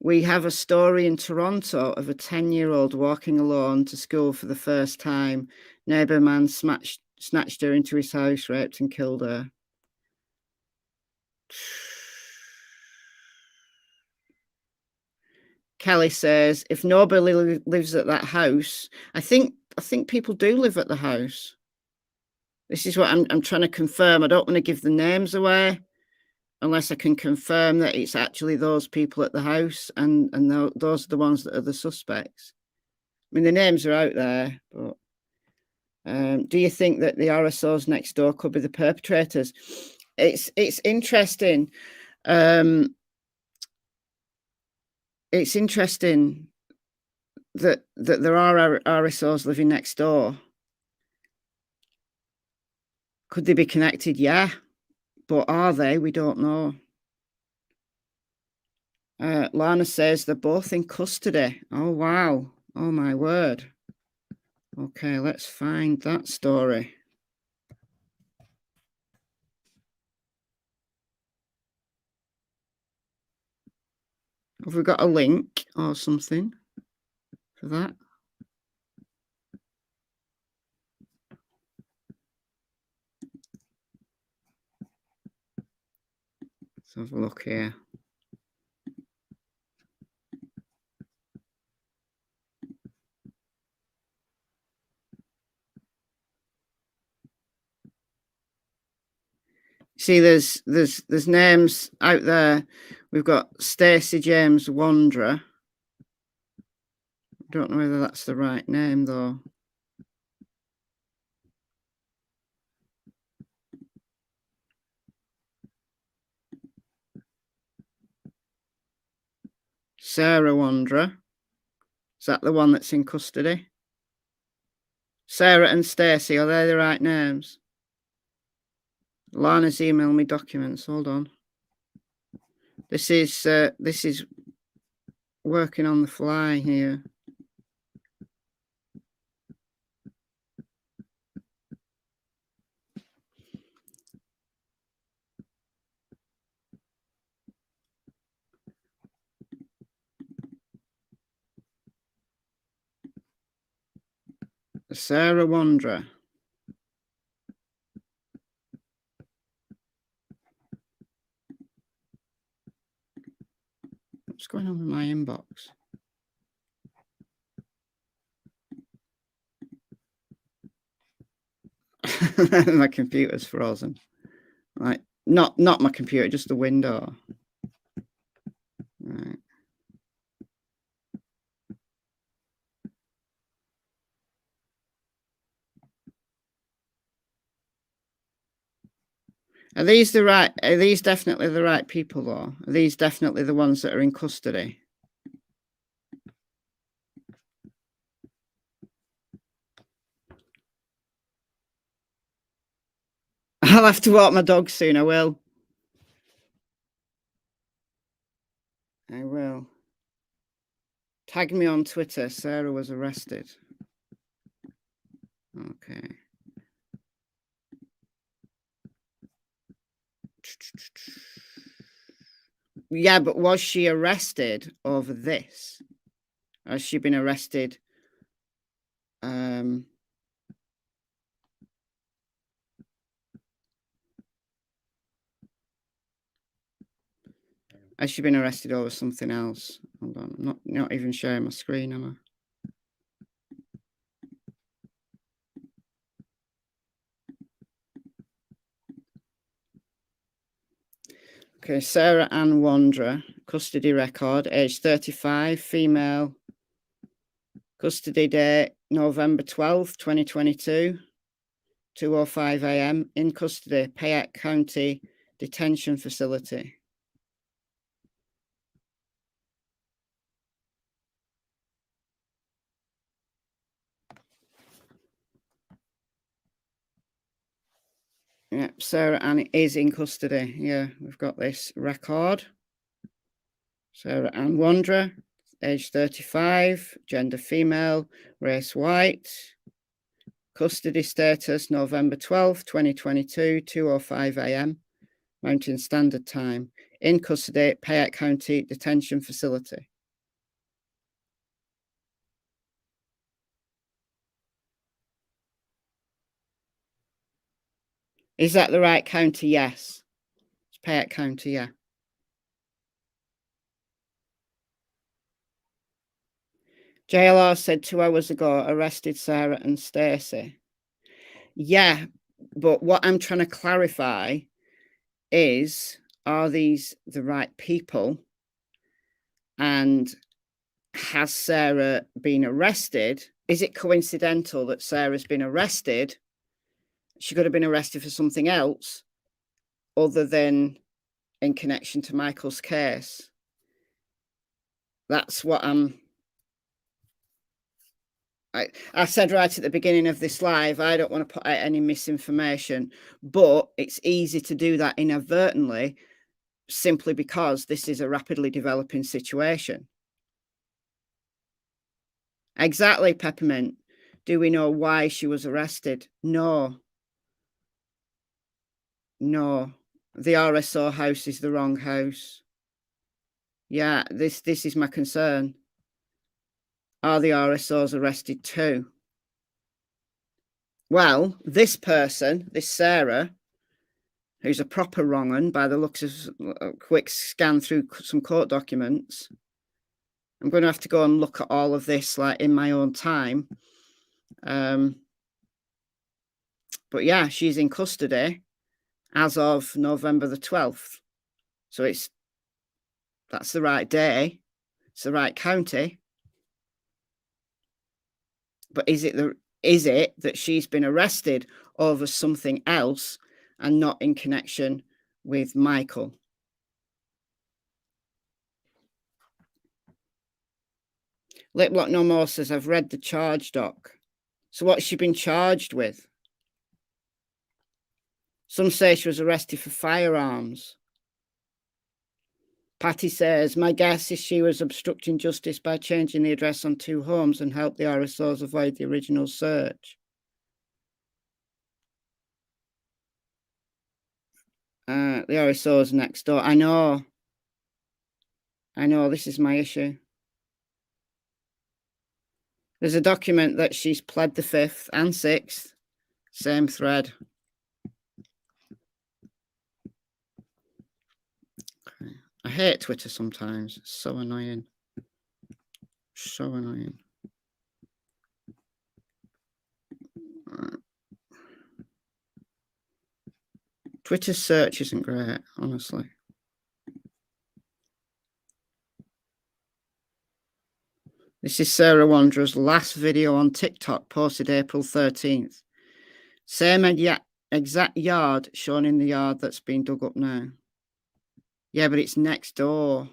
S1: we have a story in Toronto of a 10-year-old walking alone to school for the first time. Neighbour man snatched her into his house, raped and killed her. Kelly says, if nobody lives at that house, I think people do live at the house. This is what I'm trying to confirm. I don't want to give the names away. unless I can confirm that it's actually those people at the house, and those are the ones that are the suspects. I mean, the names are out there, but do you think that the RSOs next door could be the perpetrators? It's interesting. It's interesting that there are RSOs living next door. Could they be connected? Yeah, but are they? We don't know. Lana says they're both in custody. Oh, wow. Oh, my word. Okay, let's find that story. Have we got a link or something for that? Let's have a look here. See, there's names out there. We've got Stacey James Wanderer. Don't know whether that's the right name though. Sarah Wanderer. Is that the one that's in custody? Sarah and Stacey, are they the right names? Lana's emailed me documents. Hold on. This is working on the fly here. Sarah Wanderer. What's going on with my inbox? My computer's frozen. Right, not my computer, just the window. Right. Are these definitely the right people though? Are these definitely the ones that are in custody? I'll have to walk my dog soon, I will. I will. Tag me on Twitter, Sarah was arrested. Okay. Yeah, but was she arrested over this? Has she been arrested? Has she been arrested over something else? Hold on, I'm not even sharing my screen, am I? Okay, Sarah Ann Wanderer, custody record, age 35, female, custody date November 12th, 2022, 2:05 a.m. in custody, Payette County Detention Facility. Yep, Sarah Ann is in custody. Yeah, we've got this record. Sarah Ann Wanderer, age 35, gender female, race white, custody status November 12th, 2022, 2:05 a.m. Mountain Standard Time. In custody, Payette County Detention Facility. Is that the right county? Yes. It's Payette County, yeah. JLR said 2 hours ago, arrested Sarah and Stacey. Yeah, but what I'm trying to clarify is are these the right people? And has Sarah been arrested? Is it coincidental that Sarah's been arrested? She could have been arrested for something else other than in connection to Michael's case. That's what I said right at the beginning of this live, I don't want to put out any misinformation, but it's easy to do that inadvertently simply because this is a rapidly developing situation. Exactly, Peppermint. Do we know why she was arrested? No. No. The RSO house is the wrong house. Yeah, this is my concern. Are the RSOs arrested too? Well, this person, this Sarah, who's a proper wrong un by the looks of a quick scan through some court documents. I'm going to have to go and look at all of this like in my own time. But yeah, she's in custody as of November the 12th. So that's the right day. It's the right county. But is it that she's been arrested over something else and not in connection with Michael? Liplock No More says, I've read the charge doc. So what's she been charged with? Some say she was arrested for firearms. Patty says, my guess is she was obstructing justice by changing the address on 2 homes and helped the RSOs avoid the original search. The RSOs next door. I know, this is my issue. There's a document that she's pled the 5th and 6th. Same thread. Okay. I hate Twitter sometimes. It's so annoying. So annoying. Twitter search isn't great, honestly. This is Sarah Wanderer's last video on TikTok, posted April 13th. Same exact yard shown in the yard that's been dug up now. Yeah, but it's next door.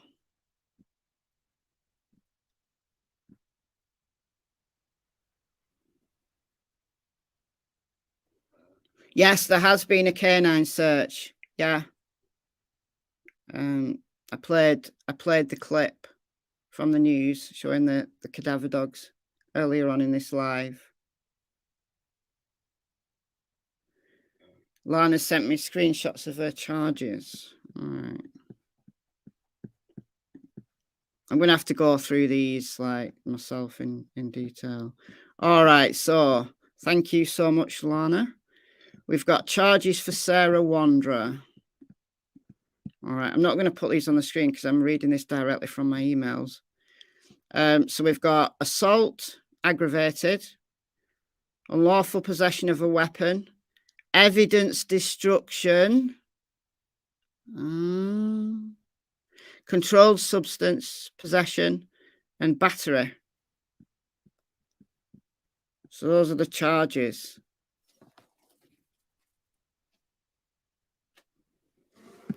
S1: Yes, there has been a canine search. Yeah. I played the clip from the news showing the cadaver dogs earlier on in this live. Lana sent me screenshots of her charges. All right. I'm going to have to go through these like myself in detail. All right. So thank you so much, Lana. We've got charges for Sarah Wanderer. All right. I'm not going to put these on the screen because I'm reading this directly from my emails. So we've got assault, aggravated, unlawful possession of a weapon, evidence destruction, controlled substance possession, and battery. So those are the charges.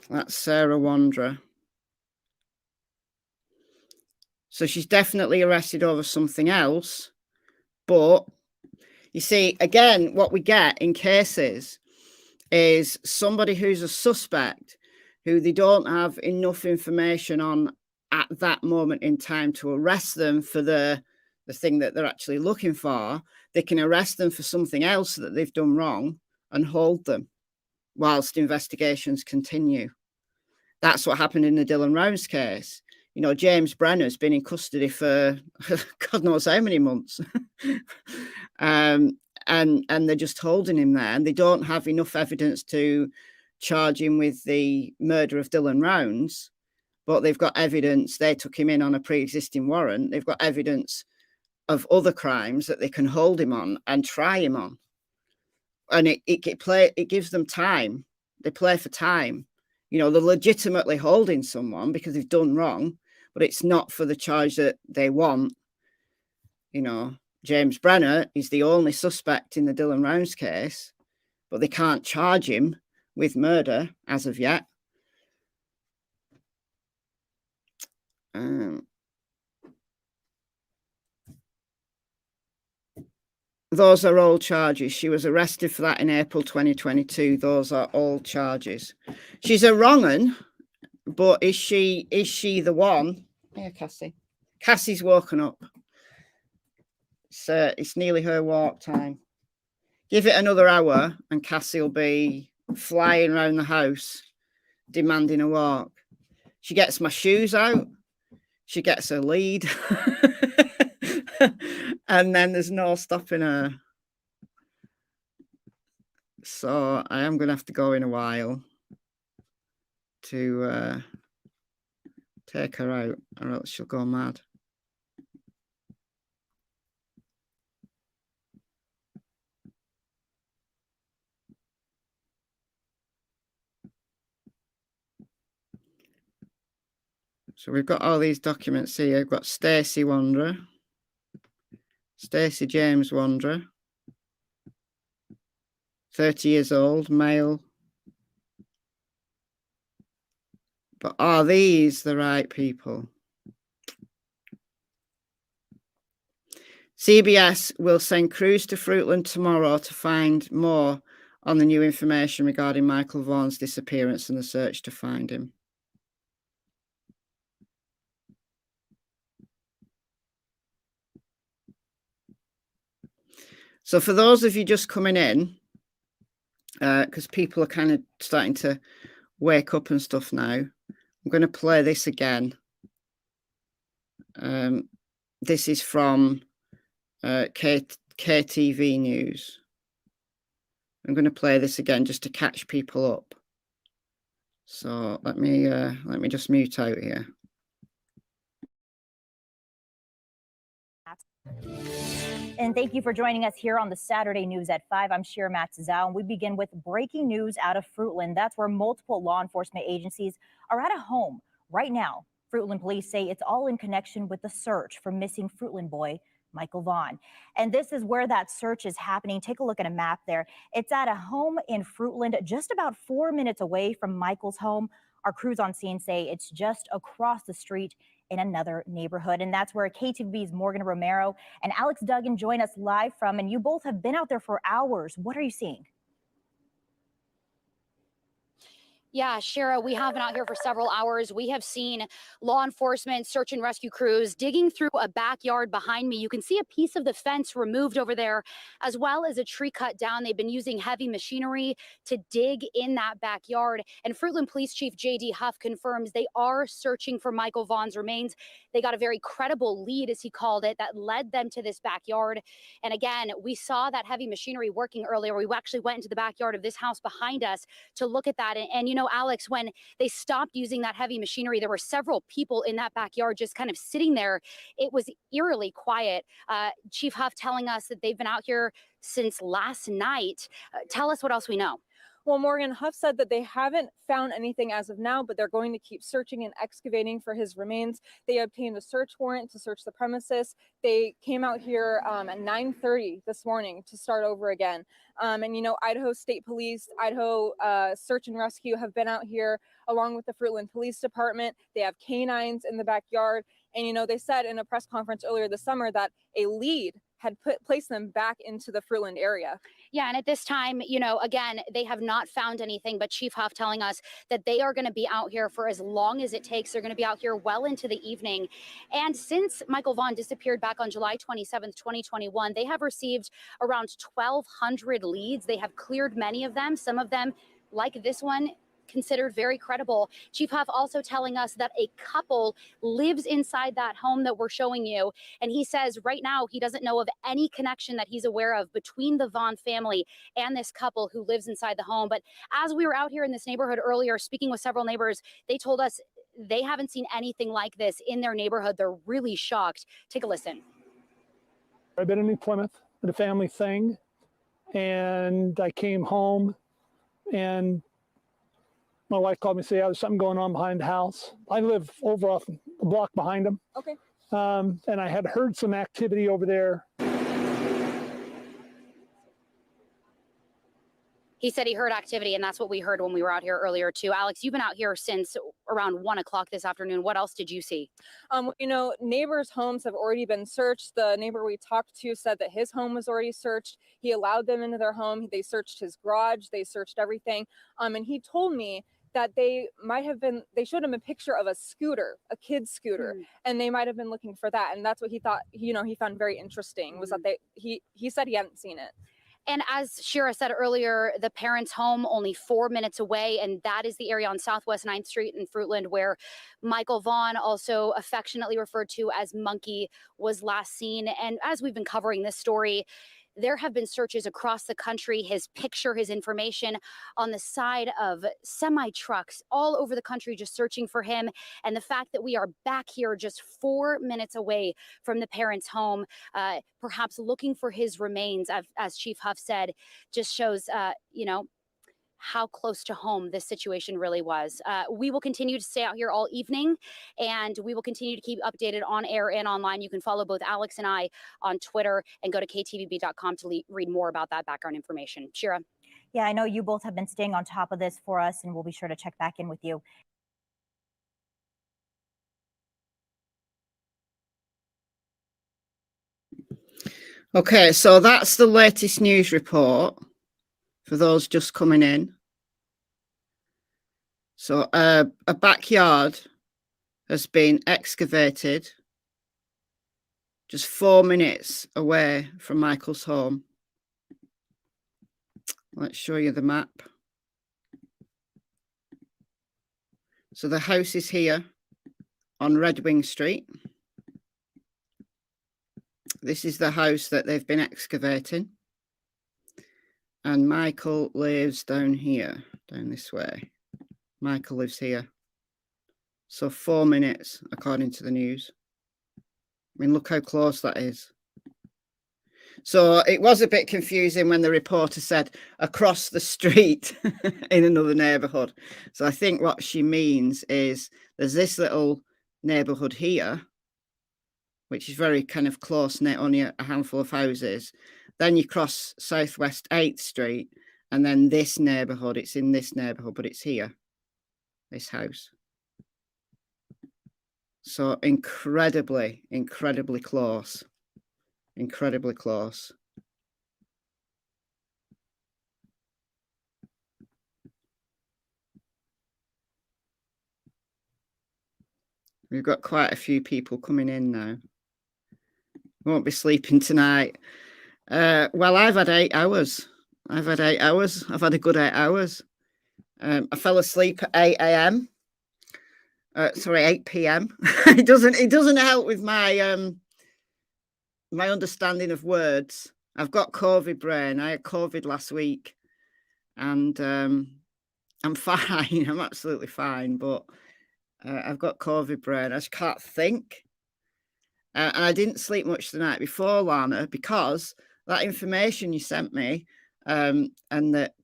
S1: That's Sarah Wanderer. So she's definitely arrested over something else. But you see, again, what we get in cases is somebody who's a suspect who they don't have enough information on at that moment in time to arrest them for the thing that they're actually looking for. They can arrest them for something else that they've done wrong and hold them whilst investigations continue. That's what happened in the Dylan Rounds case. You know, James Brenner's been in custody for God knows how many months. And they're just holding him there, and they don't have enough evidence to charge him with the murder of Dylan Rounds, but they've got evidence. They took him in on a pre-existing warrant. They've got evidence of other crimes that they can hold him on and try him on. And it gives them time. They play for time. You know, they're legitimately holding someone because they've done wrong, but it's not for the charge that they want. You know, James Brenner is the only suspect in the Dylan Rounds case, but they can't charge him with murder as of yet. Those are all charges. She was arrested for that in April 2022. Those are all charges. She's a wrong 'un, but is she the one? Here, Cassie. Cassie's woken up. So it's nearly her walk time. Give it another hour and Cassie will be flying around the house demanding a walk. She gets my shoes out. She gets her lead. And then there's no stopping her. So I am going to have to go in a while to take her out, or else she'll go mad. So we've got all these documents here. We've got Stacey Wanderer, Stacey James Wanderer, 30 years old, male. But are these the right people? CBS will send crews to Fruitland tomorrow to find more on the new information regarding Michael Vaughan's disappearance and the search to find him. So for those of you just coming in, because people are kind of starting to wake up and stuff now, I'm going to play this again. This is from KTV News. I'm going to play this again just to catch people up. So let me just mute out here.
S2: And thank you for joining us here on the Saturday News at 5. I'm Shira Matzau, and we begin with breaking news out of Fruitland. That's where multiple law enforcement agencies are at a home right now. Fruitland police say it's all in connection with the search for missing Fruitland boy Michael Vaughan. And this is where that search is happening. Take a look at a map there. It's at a home in Fruitland, just about 4 minutes away from Michael's home. Our crews on scene say it's just across the street in another neighborhood. And that's where KTV's Morgan Romero and Alex Duggan join us live from. And you both have been out there for hours. What are you seeing?
S3: Yeah, Shira, we have been out here for several hours. We have seen law enforcement, search and rescue crews digging through a backyard behind me. You can see a piece of the fence removed over there, as well as a tree cut down. They've been using heavy machinery to dig in that backyard. And Fruitland Police Chief J.D. Huff confirms they are searching for Michael Vaughan's remains. They got a very credible lead, as he called it, that led them to this backyard. And again, we saw that heavy machinery working earlier. We actually went into the backyard of this house behind us to look at that. And you know, Alex, when they stopped using that heavy machinery, there were several people in that backyard just kind of sitting there. It was eerily quiet. Chief Huff telling us that they've been out here since last night. Tell us what else we know.
S4: Well, Morgan, Huff said that they haven't found anything as of now, but they're going to keep searching and excavating for his remains. They obtained a search warrant to search the premises. They came out here at 9:30 this morning to start over again. And, you know, Idaho State Police, Idaho Search and Rescue have been out here along with the Fruitland Police Department. They have canines in the backyard. And, you know, they said in a press conference earlier this summer that a lead had placed them back into the Fruitland area.
S3: Yeah, and at this time, you know, again, they have not found anything, but Chief Huff telling us that they are going to be out here for as long as it takes. They're going to be out here well into the evening. And since Michael Vaughan disappeared back on July 27th, 2021, they have received around 1,200 leads. They have cleared many of them, some of them, like this one, considered very credible. Chief Huff also telling us that a couple lives inside that home that we're showing you. And he says right now he doesn't know of any connection that he's aware of between the Vaughan family and this couple who lives inside the home. But as we were out here in this neighborhood earlier, speaking with several neighbors, they told us they haven't seen anything like this in their neighborhood. They're really shocked. Take a listen.
S5: I've been in New Plymouth at a family thing, and I came home, and My wife called me and said, yeah, there's something going on behind the house. I live over off the block behind them.
S4: Okay.
S5: And I had heard some activity over there.
S3: He said he heard activity, and that's what we heard when we were out here earlier too. Alex, you've been out here since around 1 o'clock this afternoon. What else did you see?
S4: You know, neighbors' homes have already been searched. The neighbor we talked to said that his home was already searched. He allowed them into their home. They searched his garage. They searched everything. And he told me that they showed him a picture of a scooter, a kid's scooter, and they might have been looking for that. And that's what he thought, you know, he found very interesting was that he said he hadn't seen it.
S3: And as Shira said earlier, the parents' home only 4 minutes away, and that is the area on Southwest 9th Street in Fruitland where Michael Vaughan, also affectionately referred to as Monkey, was last seen. And as we've been covering this story, there have been searches across the country, his picture, his information on the side of semi-trucks all over the country, just searching for him. And the fact that we are back here just 4 minutes away from the parents' home, perhaps looking for his remains, as Chief Huff said, just shows, you know, how close to home this situation really was. We will continue to stay out here all evening, and we will continue to keep updated on air and online. You can follow both Alex and I on Twitter and go to ktvb.com to read more about that background information. Shira.
S2: Yeah, I know you both have been staying on top of this for us, and we'll be sure to check back in with you.
S1: Okay, so that's the latest news report for those just coming in. So a backyard has been excavated just 4 minutes away from Michael's home. Let's show you the map. So the house is here on Red Wing Street. This is the house that they've been excavating. And Michael lives down here, down this way. Michael lives here. So 4 minutes, according to the news. I mean, look how close that is. So it was a bit confusing when the reporter said across the street in another neighbourhood. So I think what she means is there's this little neighbourhood here, which is very kind of close-knit, only a handful of houses. Then you cross Southwest 8th Street, and then this neighbourhood, it's in this neighbourhood, but it's here, this house. So incredibly, incredibly close. Incredibly close. We've got quite a few people coming in now. Won't be sleeping tonight. Well, I've had 8 hours. I've had 8 hours. I've had a good 8 hours. I fell asleep at 8 a.m. Sorry, 8 p.m. It doesn't help with my my understanding of words. I've got COVID brain. I had COVID last week, and I'm fine. I'm absolutely fine, but I've got COVID brain. I just can't think. And I didn't sleep much the night before, Lana, because that information you sent me and that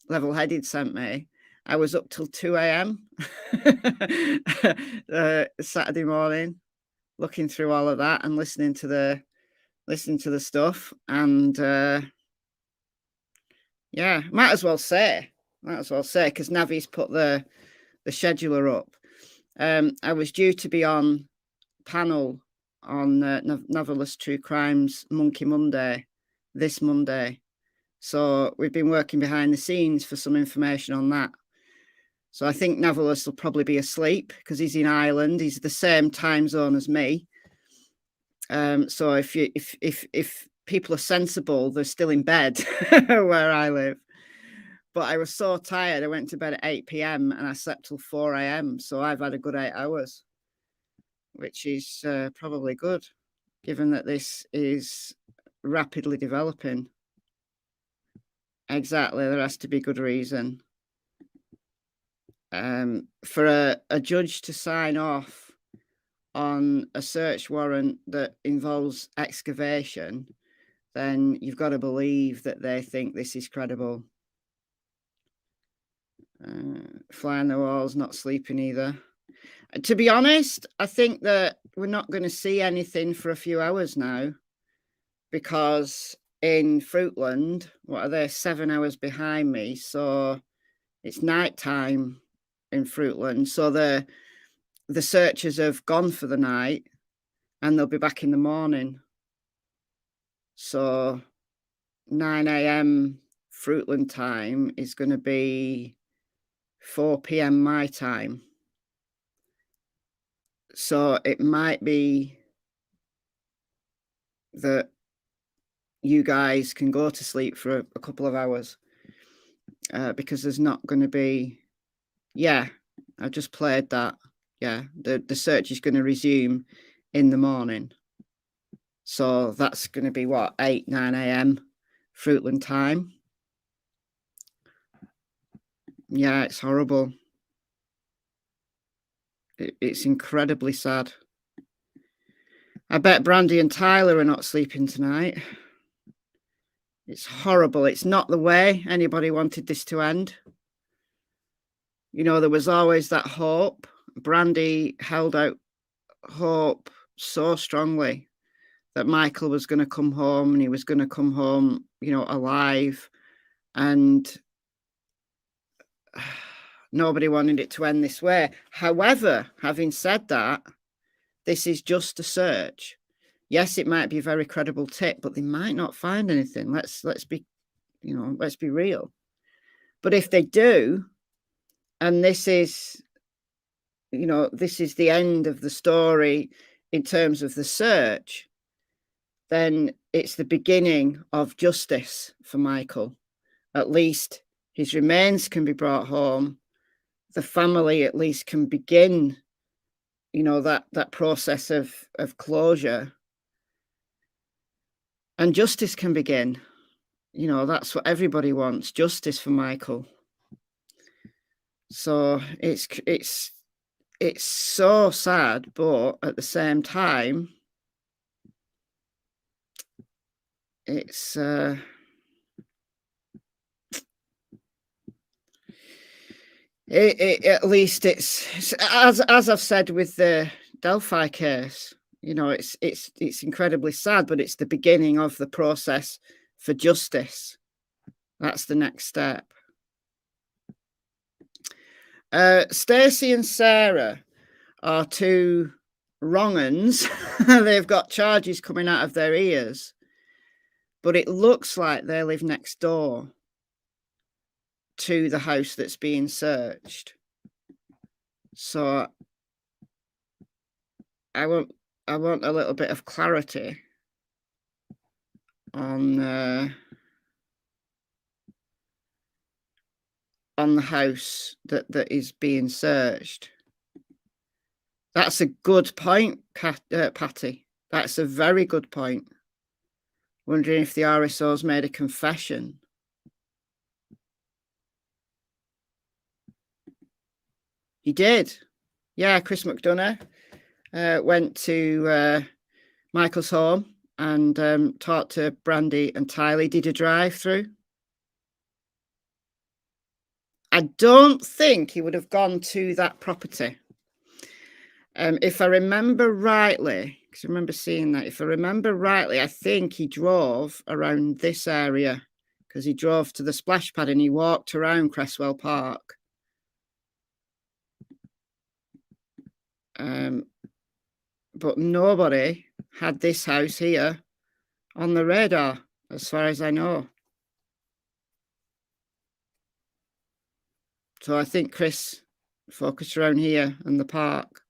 S1: Level-Headed sent me, I was up till 2 a.m. Saturday morning, looking through all of that and listening to the stuff. And yeah, might as well say, because Navi's put the scheduler up. I was due to be on panel on Novelist True Crimes Monkey Monday, this Monday. So we've been working behind the scenes for some information on that. So I think Novelist will probably be asleep because he's in Ireland. He's the same time zone as me. So if people are sensible, they're still in bed where I live. But I was so tired. I went to bed at 8 p.m. and I slept till 4 a.m. So I've had a good 8 hours, which is probably good, given that this is rapidly developing. Exactly. There has to be good reason. For a judge to sign off on a search warrant that involves excavation, then you've got to believe that they think this is credible. Fly on the walls, not sleeping either. To be honest, I think that we're not going to see anything for a few hours now, because in Fruitland, what are they, 7 hours behind me? So it's night time in Fruitland. So the searchers have gone for the night and they'll be back in the morning. So 9 a.m. Fruitland time is going to be 4 p.m. my time. So it might be that you guys can go to sleep for a couple of hours, because there's not going to be, yeah, I just played that. Yeah, the search is going to resume in the morning. So that's going to be what, 8, 9 a.m. Fruitland time. Yeah, it's horrible. It's incredibly sad. I bet Brandy and Tyler are not sleeping tonight. It's horrible. It's not the way anybody wanted this to end. You know, there was always that hope. Brandy held out hope so strongly that Michael was going to come home, and he was going to come home, you know, alive. And nobody wanted it to end this way. However, having said that, this is just a search. Yes, it might be a very credible tip, but they might not find anything. Let's be, you know, let's be real. But if they do, and this is, you know, this is the end of the story in terms of the search, then it's the beginning of justice for Michael. At least his remains can be brought home. The family at least can begin, you know, that process of closure. And justice can begin. You know, that's what everybody wants, justice for Michael. So it's so sad, but at the same time, it's at least it's as I've said with the Delphi case, you know, it's incredibly sad, but it's the beginning of the process for justice. That's the next step. Stacey and Sarah are two wrong-uns. They've got charges coming out of their ears, but it looks like they live next door to the house that's being searched. So I want a little bit of clarity on the house that is being searched. That's a good point, Patty. That's a very good point. Wondering if the RSO's made a confession. He did. Yeah, Chris McDonough went to Michael's home and talked to Brandy and Tyler. Did a drive-through. I don't think he would have gone to that property. If I remember rightly, because I remember seeing that, if I remember rightly, I think he drove around this area, because he drove to the splash pad and he walked around Cresswell Park. But nobody had this house here on the radar, as far as I know. So I think Chris focused around here and the park,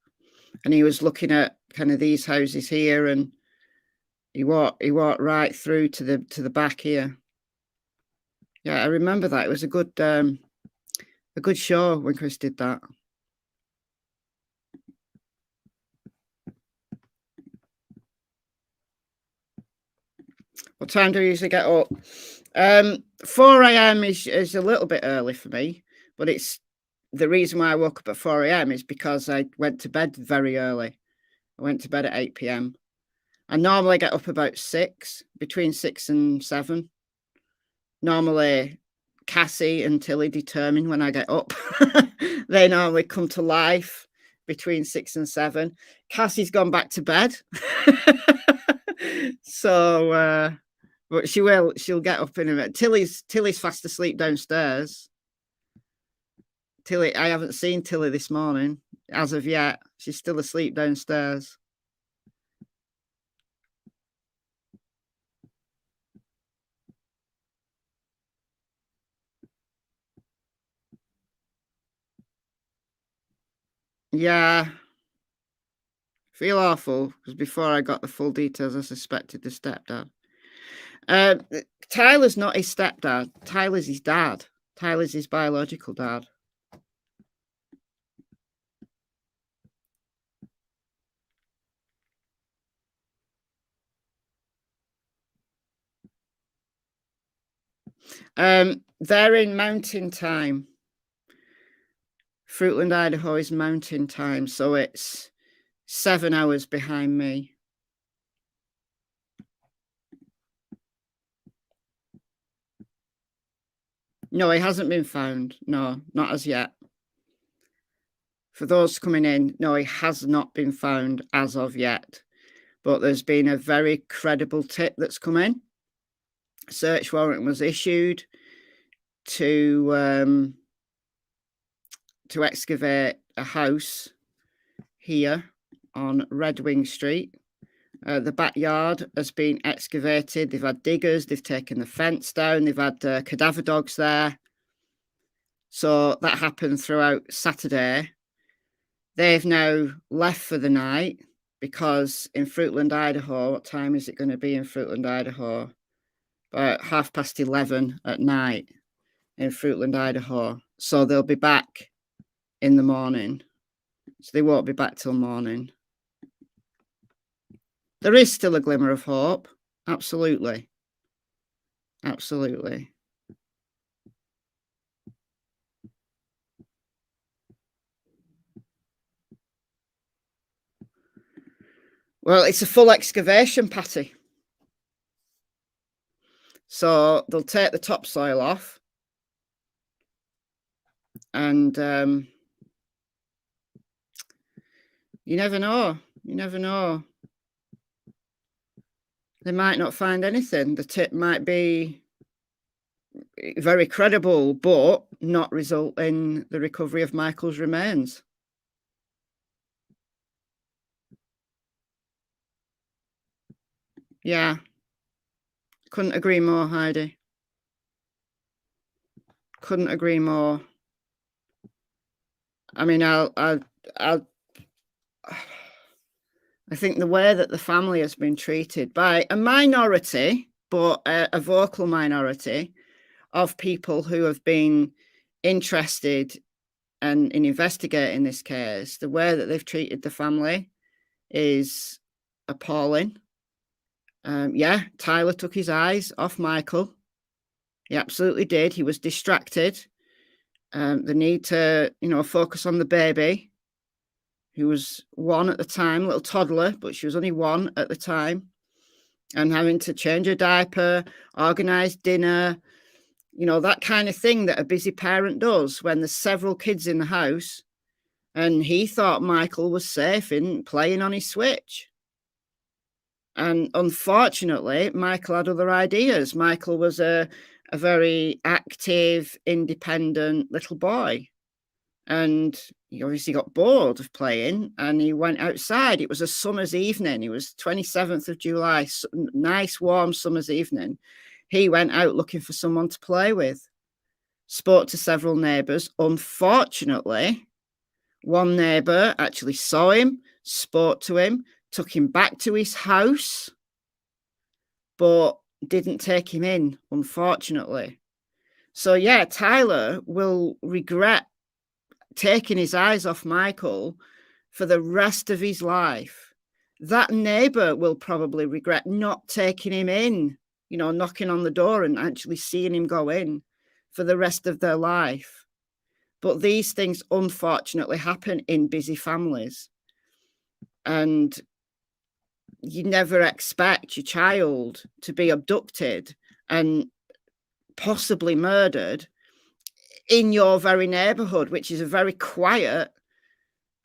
S1: and he was looking at kind of these houses here, and he walked right through to the back here. Yeah, I remember that. It was a good show when Chris did that. What time do I usually get up? 4 a.m. is a little bit early for me, but it's the reason why I woke up at 4 a.m. is because I went to bed very early. I went to bed at 8 p.m. I normally get up about 6, between 6 and 7. Normally Cassie and Tilly determine when I get up. They normally come to life between 6 and 7. Cassie's gone back to bed. So, but she'll get up in a minute. Tilly's fast asleep downstairs. Tilly, I haven't seen Tilly this morning as of yet. She's still asleep downstairs. Yeah. Feel awful because before I got the full details, I suspected the stepdad. Tyler's not his stepdad. Tyler's his dad. Tyler's his biological dad. They're in mountain time. Fruitland, Idaho is mountain time, so it's 7 hours behind me. No, he hasn't been found. No, not as yet. For those coming in, no, he has not been found as of yet. But there's been a very credible tip that's come in. A search warrant was issued to excavate a house here on Red Wing Street. The backyard has been excavated. They've had diggers. They've taken the fence down. They've had cadaver dogs there. So that happened throughout Saturday. They've now left for the night because in Fruitland, Idaho, what time is it going to be in Fruitland, Idaho? About 11:30 at night in Fruitland, Idaho. So they'll be back in the morning. So they won't be back till morning. There is still a glimmer of hope. Absolutely. Absolutely. Well, it's a full excavation, Patty. So they'll take the topsoil off. And you never know. You never know. They might not find anything. The tip might be very credible, but not result in the recovery of Michael's remains. Yeah. Couldn't agree more, Heidi. Couldn't agree more. I mean, I think the way that the family has been treated by a minority, but a vocal minority of people who have been interested in investigating this case, the way that they've treated the family is appalling. Yeah, Tyler took his eyes off Michael. He absolutely did. He was distracted. The need to, focus on the baby, who was 1 at the time, little toddler, but she was only 1 at the time, and having to change her diaper, organise dinner, that kind of thing that a busy parent does when there's several kids in the house. And he thought Michael was safe in playing on his Switch. And unfortunately, Michael had other ideas. Michael was a very active, independent little boy. And he obviously got bored of playing and he went outside. It was a summer's evening. It was 27th of July, nice warm summer's evening. He went out looking for someone to play with. Spoke to several neighbours. Unfortunately, one neighbour actually saw him, spoke to him, took him back to his house, but didn't take him in, unfortunately. So yeah, Tyler will regret taking his eyes off Michael for the rest of his life. That neighbour will probably regret not taking him in, knocking on the door and actually seeing him go in for the rest of their life. But these things unfortunately happen in busy families. And you never expect your child to be abducted and possibly murdered in your very neighbourhood, which is a very quiet,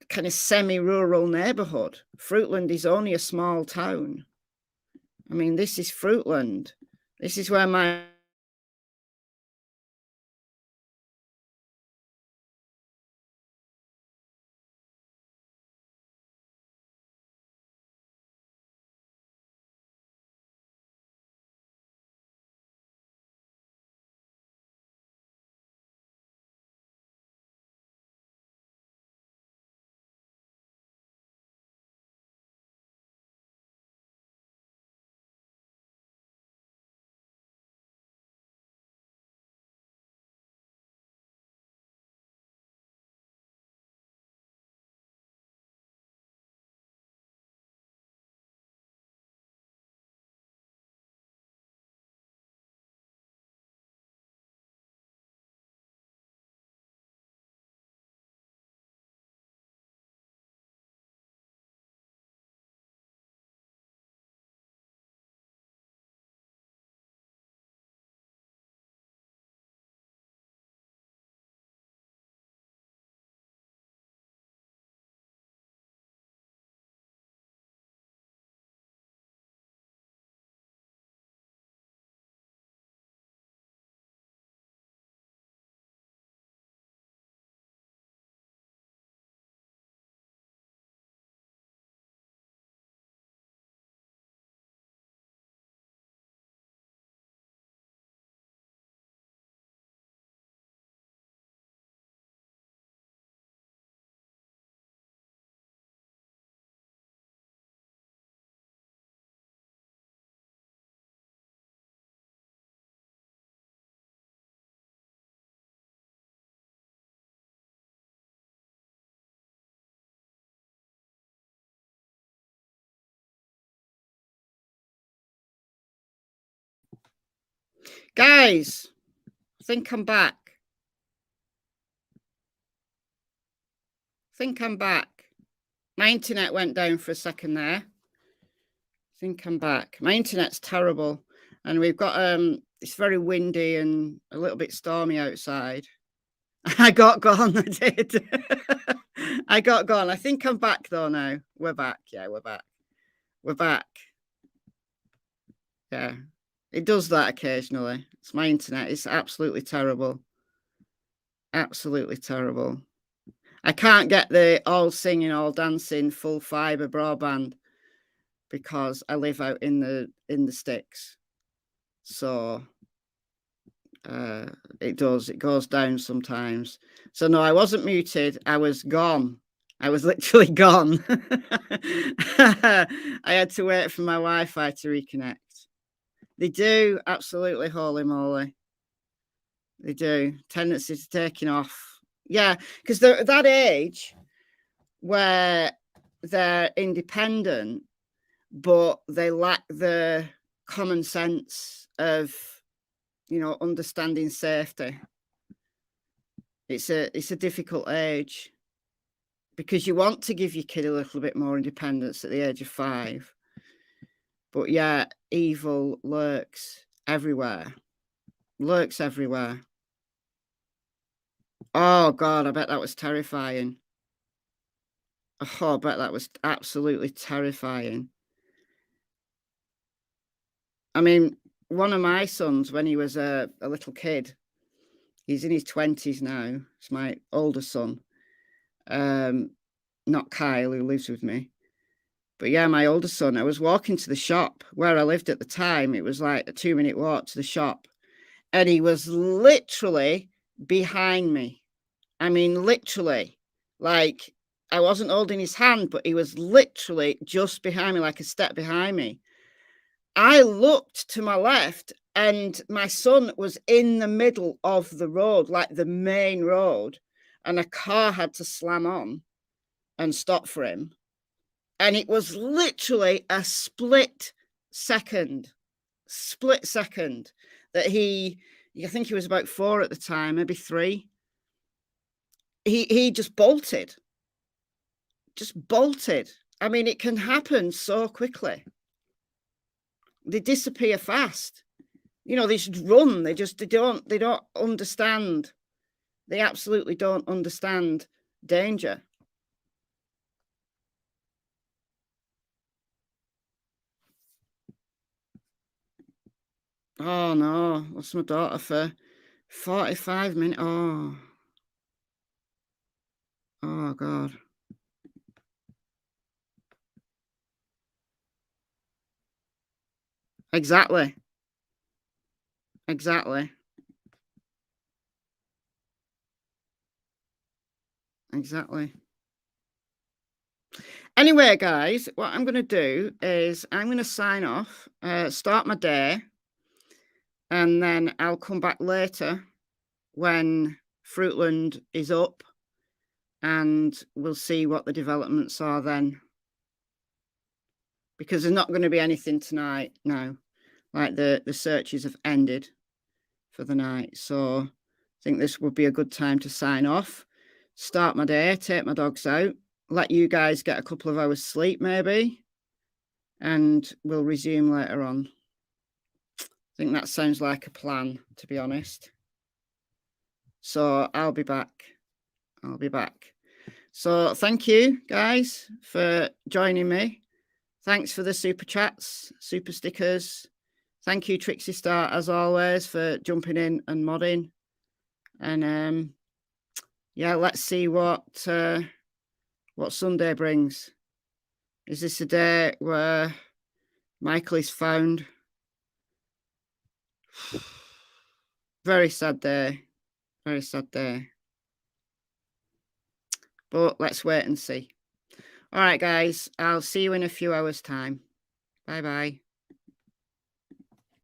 S1: kind of semi-rural neighbourhood. Fruitland is only a small town. I mean, this is Fruitland. This is where my guys, I think I'm back. My internet went down for a second there. I think I'm back. My internet's terrible, and we've got it's very windy and a little bit stormy outside. I got gone. I did. I got gone. I think I'm back though now. We're back. Yeah, we're back. We're back. Yeah, it does that occasionally. It's my internet. It's absolutely terrible. Absolutely terrible. I can't get the all singing, all dancing, full fibre broadband because I live out in the sticks. So it goes down sometimes. So no, I wasn't muted. I was gone. I was literally gone. I had to wait for my Wi-Fi to reconnect. They do, absolutely, holy moly. They do. Tendency to taking off. Yeah, because they're at that age where they're independent, but they lack the common sense of, you know, understanding safety. It's a difficult age because you want to give your kid a little bit more independence at the age of 5. But yeah, evil lurks everywhere. Lurks everywhere. Oh, God, I bet that was terrifying. Oh, I bet that was absolutely terrifying. I mean, one of my sons, when he was a little kid, he's in his 20s now. It's my older son. Not Kyle, who lives with me. But yeah, my older son, I was walking to the shop where I lived at the time. It was like a 2-minute walk to the shop. And he was literally behind me. I mean, literally, like I wasn't holding his hand, but he was literally just behind me, like a step behind me. I looked to my left and my son was in the middle of the road, like the main road, and a car had to slam on and stop for him. And it was literally a split second that I think he was about 4 at the time, maybe 3. He just bolted. I mean, it can happen so quickly. They disappear fast. You know, they just run. They don't understand They absolutely don't understand danger. Oh no, lost my daughter for 45 minutes. Oh God. Exactly. Exactly. Exactly. Anyway, guys, what I'm going to do is I'm going to sign off, start my day, and then I'll come back later when Fruitland is up, and we'll see what the developments are then. Because there's not going to be anything tonight now. Like the searches have ended for the night. So I think this would be a good time to sign off, start my day, take my dogs out, let you guys get a couple of hours sleep maybe, and we'll resume later on. I think that sounds like a plan, to be honest. So I'll be back. So thank you guys for joining me. Thanks for the super chats, super stickers. Thank you, Trixie Star, as always, for jumping in and modding. And yeah, let's see what Sunday brings. Is this a day where Michael is found? Very sad day. Very sad day. But let's wait and see. All right, guys. I'll see you in a few hours' time. Bye-bye.